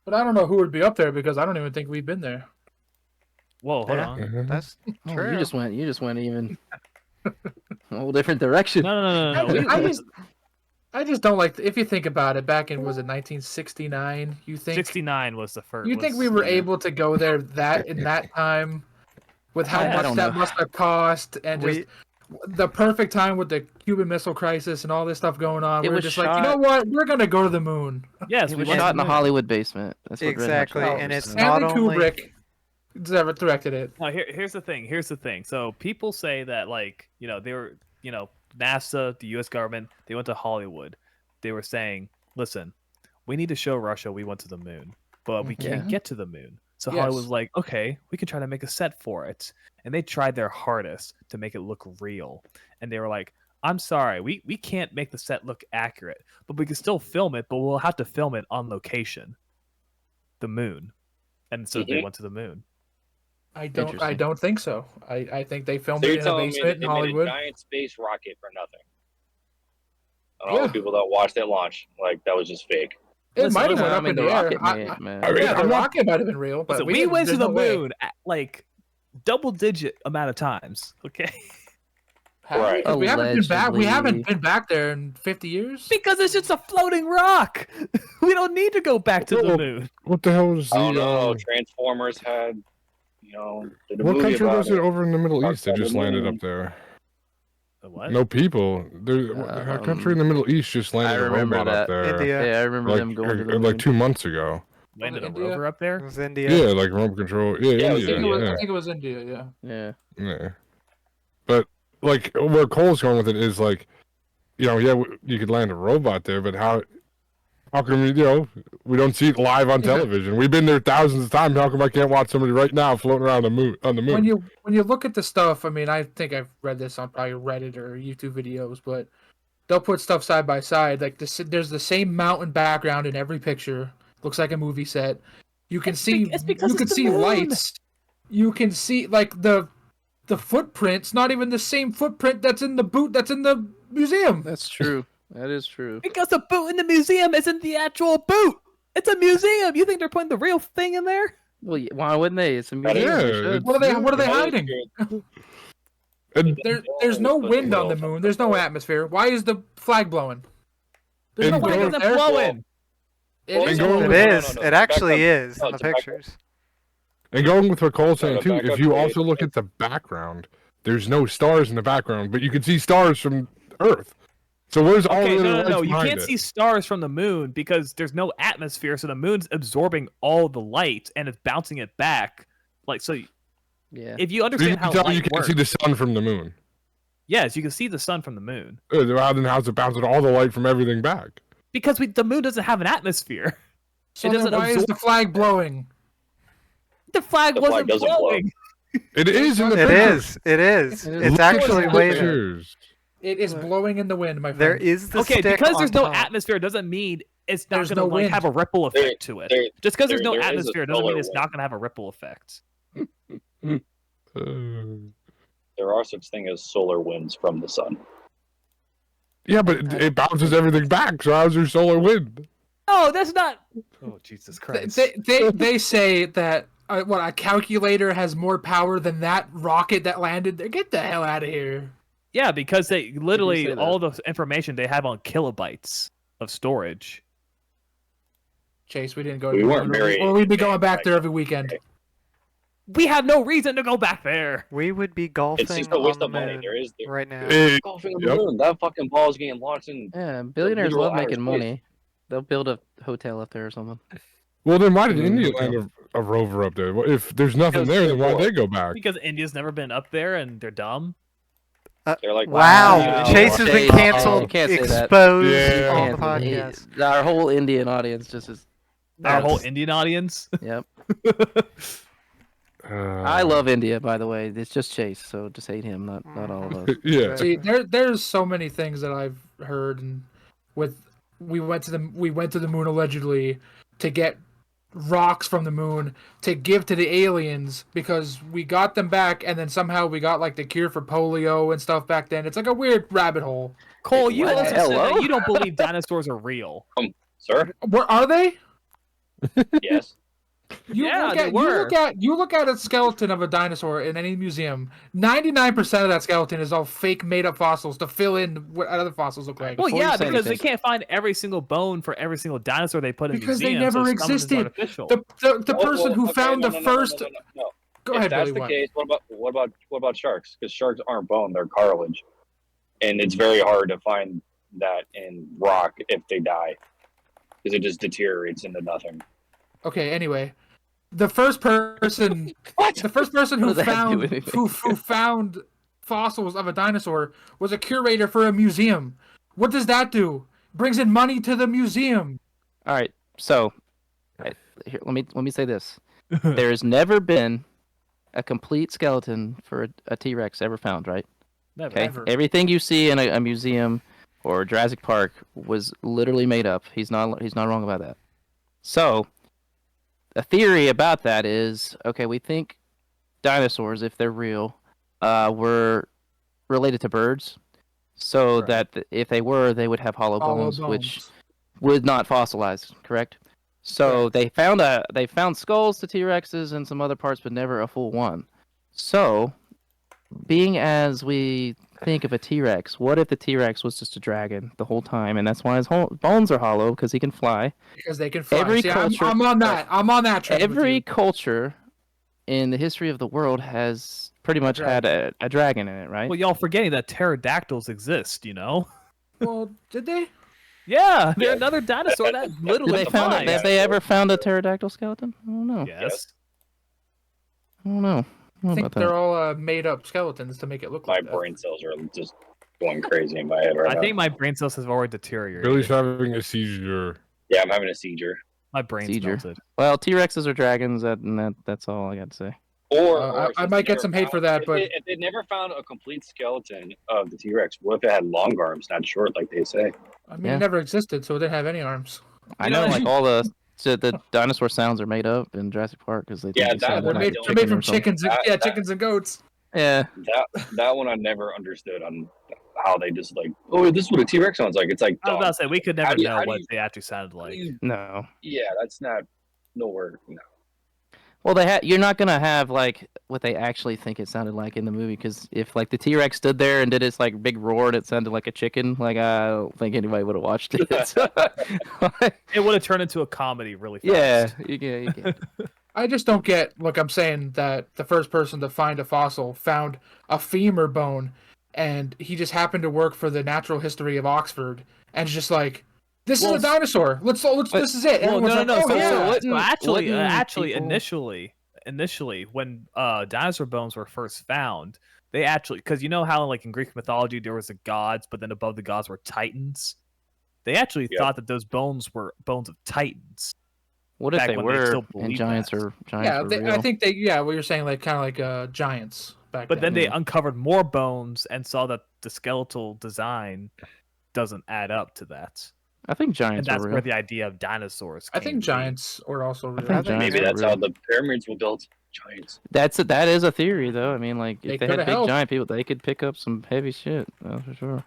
But I don't know who would be up there because I don't even think we've been there. Whoa, hold on. Mhm. That's Oh, true. you just went even a whole different direction. No. I just don't like. If you think about it, back in was it 1969? You think 69 was the first. You think we were able to go there in that time with how I much don't that know. must have cost and just the perfect time with the Cuban Missile Crisis and all this stuff going on? It We're was just like, you know what? We're gonna go to the moon. Yes, It we was went to shot in the a moon. Hollywood basement. That's what Exactly, Red Hot Chili and Peppers it's said. not Stanley only Kubrick directed it. No, here's the thing. Here's the thing. So people say that, like, they were, NASA, the U.S. government, they went to Hollywood. They were saying, listen, we need to show Russia we went to the moon, but we can't get to the moon. So Yes. Hollywood was like, okay, we can try to make a set for it. And they tried their hardest to make it look real. And they were like, I'm sorry, we can't make the set look accurate, but we can still film it, but we'll have to film it on location. The moon. And so they went to the moon. I Interesting. don't think so. I think they filmed So it you're in a telling me basement that in they made a Hollywood. giant space rocket for nothing? And all the people that watched it launch, like, that was just fake. It might have I went up mean, in the the air. rocket made it, man. I mean, Yeah, the I'm not- rocket might have been real, but Listen, we went to there's the no way. moon like double-digit amount of times, okay? Right. 'Cause we haven't been back. We haven't Allegedly. been back there in 50 years. Because it's just a floating rock. We don't need to go back to the moon. What the hell is I don't know. the? Transformers had, did a What movie country about was it over in the Middle Dark East that Side of just the landed Moon. up there? The what? No people. There, a country in the Middle East just landed I a remember robot up that. there. India. Yeah, I remember them going to the moon. like 2 months ago. Landed a India? rover up It there? was India. Yeah, like remote control. Yeah, Yeah, it was India, India. I think it was India. Yeah. Yeah. yeah. But like where Cole's going with it is like, you could land a robot there, but how come we don't see it live on television? We've been there thousands of times. How come I can't watch somebody right now floating around on the moon? When you look at the stuff, I mean, I think I've read this on probably Reddit or YouTube videos, but they'll put stuff side by side. Like there's the same mountain background in every picture. Looks like a movie set. You can see it's because you can it's the see moon. lights. You can see like the footprint's not even the same footprint that's in the boot that's in the museum. That's true. That is true. Because the boot in the museum isn't the actual boot. It's a museum. You think they're putting the real thing in there? Well, why wouldn't they? It's a That museum. is- They should. What are they That is hiding? true. And There's no wind on the moon. There's no atmosphere. Why is the flag blowing? There's no And Why wind going- up is it there. blowing? It is And going- blowing. It No, is. no. It actually Back up. is No, in the it's back up. pictures. And going with what Cole's No, saying no, too, back if up you to also look at the background, there's no stars in the background, but you can see stars from Earth. So where's all Okay, the other no. lights You behind can't it? see stars from the moon because there's no atmosphere, so the moon's absorbing all the light and it's bouncing it back. Like so, Yeah. if you So you understand how can tell light you can't works, see the sun from the moon. yes, you can see the sun from the moon Then how's it bouncing all the light from everything back? because the moon doesn't have an atmosphere. So It then doesn't why is absorb- the flag blowing? The flag The flag wasn't doesn't blow. blowing. It is in the It picture. is. It is. It is. It's Look at actually the waving. pictures. It is blowing in the wind, my friend. There is the Okay, stick because on there's no top. atmosphere doesn't mean it's not There's gonna no like wind. have a ripple effect to it. there- Just because there's no there is a atmosphere doesn't mean solar it's wind. not gonna have a ripple effect. There are such thing as solar winds from the sun. Yeah, but it bounces everything back. So how's your solar wind? Oh, that's not. Oh, Jesus Christ! They say that a calculator has more power than that rocket that landed there. Get the hell out of here. Yeah, because they say literally that? all the information they have on kilobytes of storage. Chase, we didn't go. We to the weren't moon, very or we'd be going advanced back back there every weekend. We have no reason to go back there. We would be It's golfing just a on waste the of money. moon There is right now. golfing on Yep. the moon. That fucking ball's getting launched in. Yeah, billionaires literal love outer making space. money. They'll build a hotel up there or something. Well, then why did Mm, India okay. land a rover up there? If there's nothing Because there, they're then why'd poor. they go back? Because India's never been up there and they're dumb. They're like, Wow, Wow. Chase has been Chase, canceled. you can't say that. Exposed Yeah. on the Can't- podcast. Our whole Indian audience just is. Our Yes. whole Indian audience. Yep. I love India, by the way. It's just Chase, so just hate him, not all of us. Yeah. See, there's so many things that I've heard, and we went to the moon allegedly to get rocks from the moon to give to the aliens because we got them back, and then somehow we got like the cure for polio and stuff back then. It's like a weird rabbit hole. Cole, you What? also said Hello? that you don't believe dinosaurs are real. sir? What are they? Yes. Yeah, they were. You look at a skeleton of a dinosaur in any museum. 99% of that skeleton is all fake, made-up fossils to fill in what other fossils look like. Well, Before you yeah, say because they anything- can't find every single bone for every single dinosaur they put in Because they museums. never so some of it's existed. artificial. The Well, person who okay, found no, the no, no, no, first. no, no, no. Go If ahead, that's Billy. the What? case, what about sharks? Because sharks aren't bone; they're cartilage, and it's very hard to find that in rock if they die, because it just deteriorates into nothing. Okay. Anyway, the first person What? who What does that do found anything? who found fossils of a dinosaur was a curator for a museum. What does that do? Brings in money to the museum. All right, so here, let me say this: there has never been a complete skeleton for a T-Rex ever found, right? Never. Okay, Ever. everything you see in a museum or Jurassic Park was literally made up. He's not wrong about that. So, a theory about that is okay. We think dinosaurs, if they're real, were related to birds, so Right. that if they were, they would have hollow bones, which would not fossilize. Correct. So they found skulls to T-Rexes and some other parts, but never a full one. So, being as we think of a T-Rex, what if the T-Rex was just a dragon the whole time, and that's why his bones are hollow because he can fly? Because they can fly. Every See, culture- I'm on that. I'm on that train. with Every you. culture in the history of the world has pretty much had a dragon in it, right? Well, y'all forgetting that pterodactyls exist, you know? Well, did they? Yeah, they're another dinosaur that Did literally they found flies. have they ever found a pterodactyl skeleton? I don't know. Yes. I don't know. I I don't know think about they're that. all made up skeletons to make it look My like that. brain cells are just going crazy in my head right I now. think my brain cells have already deteriorated. Billy's having a seizure. Yeah, I'm having a seizure. My brain's Seizure. melted. Well, T-Rexes are dragons, that's all I got to say. Or I might get some hate for that, but if they never found a complete skeleton of the T-Rex, what if it had long arms, not short, like they say? I mean, Yeah. it never existed, so it didn't have any arms. I You know, know- like all the dinosaur sounds are made up in Jurassic Park because they Yeah, think they that sound one They're I like made, don't- they're made from or something. chickens. And, That- chickens and goats. Yeah, That one I never understood on how they just like, oh, this is what a T-Rex sounds like. It's like, I was about to say, we could never do you- know how do what you- they actually sounded like. no. yeah, that's not nowhere. No. Well, you're not gonna have like what they actually think it sounded like in the movie because if like the T-Rex stood there and did its like big roar and it sounded like a chicken, like I don't think anybody would have watched it. It would have turned into a comedy really fast. yeah, you can. I just don't get. Look, I'm saying that the first person to find a fossil found a femur bone, and he just happened to work for the Natural History of Oxford, and it's just like, this is a dinosaur. Let's. This is it. Well, Everyone's no, like, no. oh So, yeah. so actually, people- initially, when dinosaur bones were first found, they actually, because you know how like in Greek mythology there was the gods, but then above the gods were titans. They actually thought that those bones were bones of titans. What if back they when they were still and believed giants that. are Yeah, were they, real? I think they. Yeah, what you're saying, like kind of like giants back But then then. they uncovered more bones and saw that the skeletal design doesn't add up to that. I think And giants are that's real. where the idea of dinosaurs I came think to be. giants are also real. think giants Maybe are that's real. how the pyramids were built. Giants. That is a theory, though. I mean, like They if they had coulda big helped. giant people, they could pick up some heavy shit. For sure.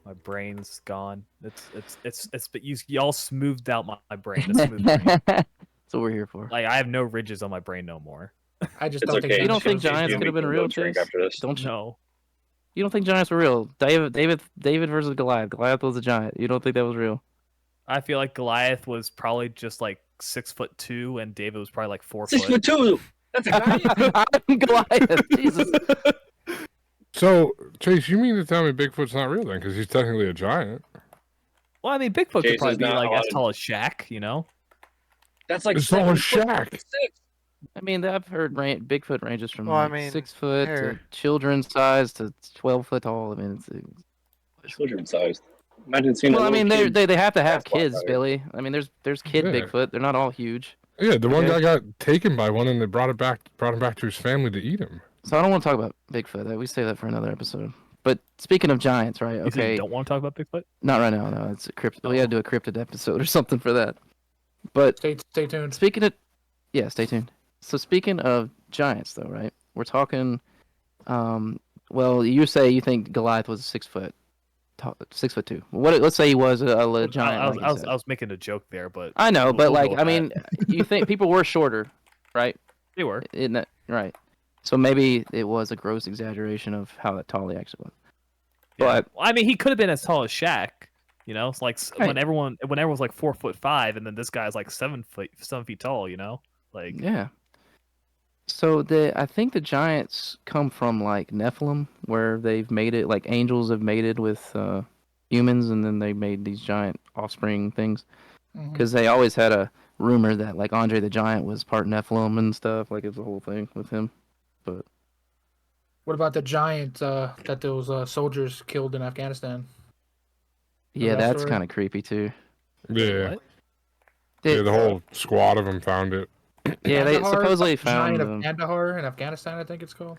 My brain's gone. It's but y'all smoothed out my brain. A smooth brain. That's what we're here for. Like I have no ridges on my brain no more. I just It's don't think okay. You don't think dinosaurs- giants could have been real, drink Chase? after this. Don't you? No. You don't think giants were real? David versus Goliath. Goliath was a giant. You don't think that was real? I feel like Goliath was probably just like 6'2", and David was probably like 4 6 foot. foot 2. That's a giant. I'm Goliath. Jesus. So, Chase, you mean to tell me Bigfoot's not real then? Because he's technically a giant. Well, I mean, Bigfoot could Jason's probably be not like as allowed to- tall as Shaq, you know? That's like It's tall as 7 foot Shaq. 6. I mean, I've heard Bigfoot ranges from Well, I like mean, 6 foot here. to children's size to 12 foot tall. I mean, Children sized. Imagine seeing. well, a I mean, little kid. they have to have That's why kids, I- Billy. I mean, there's kid Yeah. Bigfoot. They're not all huge. Yeah, the one Okay. guy got taken by one, and they brought him back to his family to eat him. So I don't want to talk about Bigfoot. We save that for another episode. But speaking of giants, right? You said you Okay, don't want to talk about Bigfoot? not right now. No, it's a cryptid. We got to do a cryptid episode or something for that. But Stay tuned. speaking of, yeah, stay tuned. So speaking of giants, though, right? We're talking. Well, you say you think Goliath was 6 foot, tall, 6'2". Let's say he was a giant. I like you said. was making a joke there, but I know, we'll but go like, with I that. mean, you think people were shorter, right? they were. Isn't that right? So maybe it was a gross exaggeration of how tall he actually was. Yeah. But Well, I mean, he could have been as tall as Shaq. You know, it's like Right. when everyone's like 4'5", and then this guy's like 7 feet tall. You know, like yeah. So I think the giants come from like Nephilim, where they've made it like angels have mated with humans, and then they made these giant offspring things. Mhm. Because they always had a rumor that like Andre the Giant was part Nephilim and stuff. Like it was a whole thing with him. But What about the giant that those soldiers killed in Afghanistan? yeah, that that's story? kind of creepy too. Yeah, what? yeah, the whole squad of them found it. Yeah, they Kandahar? supposedly found Giant them. of Kandahar in Afghanistan, I think it's called.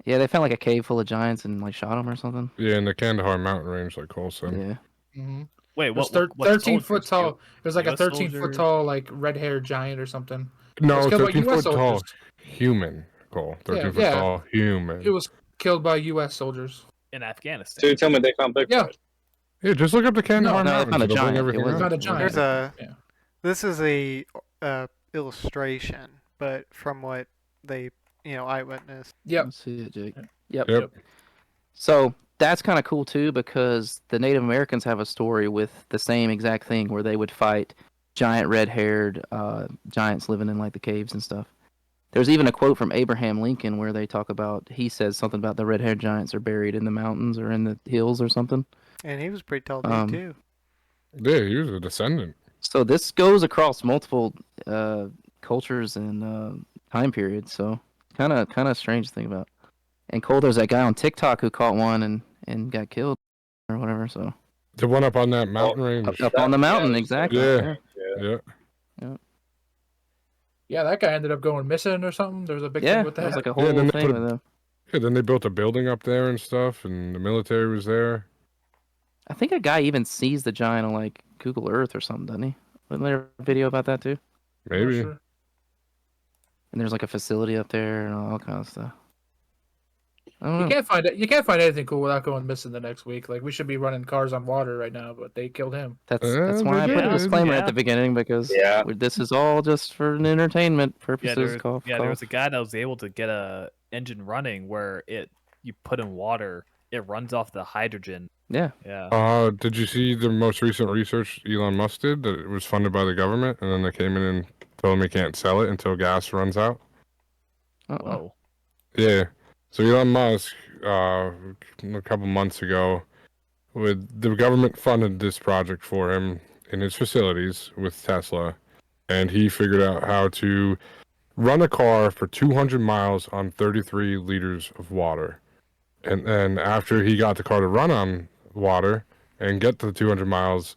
Yeah, they found like a cave full of giants and like shot them or something. Yeah, in the Kandahar mountain range, like Cole said. Yeah. Mm-hmm. Wait, It was what 13 foot soldiers tall. killed? It was like a US 13 foot soldiers? tall, like red-haired giant or something. It No, was killed by 13 US foot tall soldiers. human, Cole. 13 foot yeah. tall human. It was killed by U.S. soldiers. in Afghanistan. So you tell me they found Bigfoot. Yeah. Yeah, just look up the Kandahar No, they mountains. found a It'll bring giant. It everything wasn't- up. Not a giant. There's a. Yeah. This is a illustration, but from what they, eyewitness. Yep. Let's see it, Jake. Yep. Yep. So that's kind of cool too, because the Native Americans have a story with the same exact thing where they would fight giant red-haired giants living in like the caves and stuff. There's even a quote from Abraham Lincoln where they talk about, he says something about the red-haired giants are buried in the mountains or in the hills or something. And he was pretty tall dude too. Yeah, he was a descendant. So this goes across multiple cultures and time periods. So kind of strange to think about. And Cole, there's that guy on TikTok who caught one and got killed or whatever. So The one up on that mountain range. up on the mountain, Yeah, exactly. Yeah. Yeah. Yeah. Yeah, that guy ended up going missing or something. There was a big Yeah, thing with it was that. like a Yeah, whole then they thing put a- with him. Yeah, then they built a building up there and stuff, and the military was there. I think a guy even sees the giant on like Google Earth or something, doesn't he? Wasn't there a video about that too? I'm not Maybe. sure. And there's like a facility up there and all kind of stuff. I don't You know. can't find it. You can't find anything cool without going missing the next week. Like we should be running cars on water right now, but they killed him. That's they why I put a did, disclaimer yeah. at the beginning because Yeah. this is all just for an entertainment purposes. There was a guy that was able to get a engine running where you put in water, it runs off the hydrogen. Yeah. Yeah. Did you see the most recent research Elon Musk did that it was funded by the government, and then they came in and told him he can't sell it until gas runs out. Whoa. Yeah. So Elon Musk, a couple months ago, the government funded this project for him in his facilities with Tesla, and he figured out how to run a car for 200 miles on 33 liters of water. And then after he got the car to run on water and get to the 200 miles,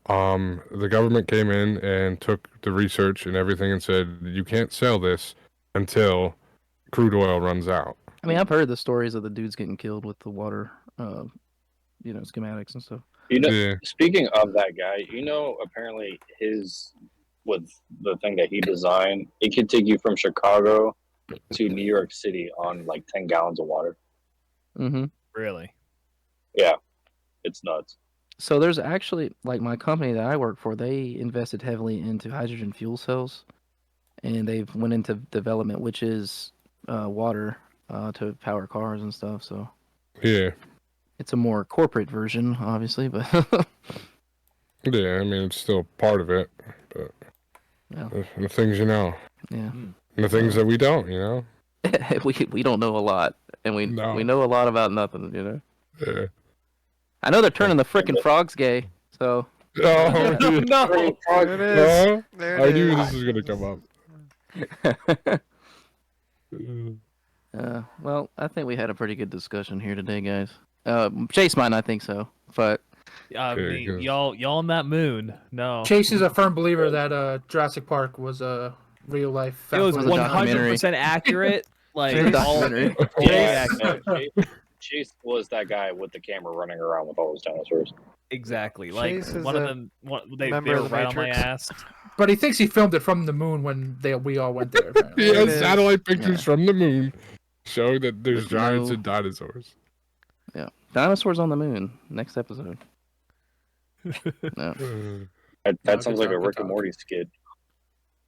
the government came in and took the research and everything and said, you can't sell this until crude oil runs out. I mean, I've heard the stories of the dudes getting killed with the water, schematics and stuff. Speaking of that guy, apparently with the thing that he designed, it could take you from Chicago to New York City on like 10 gallons of water. Mm-hmm. Really? Yeah, it's nuts. So there's actually, like, my company that I work for, they invested heavily into hydrogen fuel cells, and they've went into development, which is water to power cars and stuff. So yeah, it's a more corporate version, obviously, but yeah, I mean it's still part of it, but the things yeah, and the things that we don't, we don't know a lot, and we know a lot about nothing, Yeah. I know they're turning the frickin' frogs gay, so. Oh no! There it is. There I it knew is. this was gonna come up. Well, I think we had a pretty good discussion here today, guys. Chase might not think so, but I mean, y'all on that moon? No. Chase is a firm believer that Jurassic Park was a real life. It was a documentary. 100% accurate. Like It's a documentary. Yeah, Chase was that guy with the camera running around with all those dinosaurs. Exactly. Like Chase is one of a them. They member were of the right on my Matrix. ass. But he thinks he filmed it from the moon when we all went there. Apparently. He has is. satellite pictures from the moon showing that there's giants and dinosaurs. Yeah, dinosaurs on the moon. Next episode. No, That sounds like a Rick and Morty skit.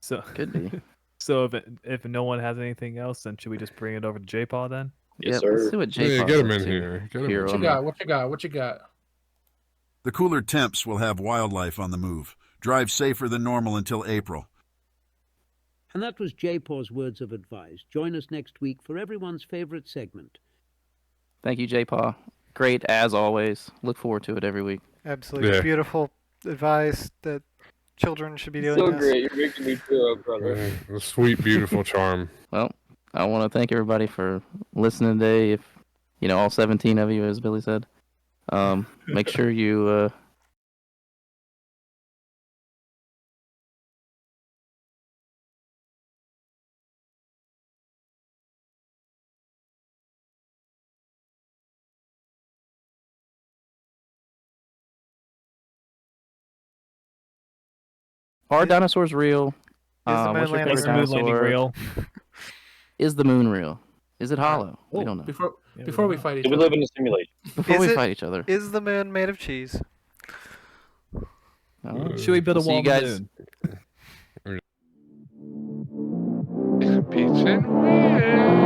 So could be. So if no one has anything else, then should we just bring it over to J-Paw then? Yes, Let's sir. see what J. Yeah, get him in here. Get him in. What you got? What you got? What you got? The cooler temps will have wildlife on the move. Drive safer than normal until April. And that was J-Paw's words of advice. Join us next week for everyone's favorite segment. Thank you, J-Paw. Great as always. Look forward to it every week. Absolutely Yeah. beautiful advice that children should be doing So this. great. You're making me feel up, brother. The sweet, beautiful charm. Well, I want to thank everybody for listening today. If all 17 of you, as Billy said, make sure you are dinosaurs real? Is the moon What's your landing favorite Is the moon landing dinosaur? real? Is the moon real? Is it hollow? We don't know. Before we fight each We other. live in a simulation. Before Is we it- fight each other. Is the moon made of cheese? Should we build a We'll see wall you on the guys. moon? Peach and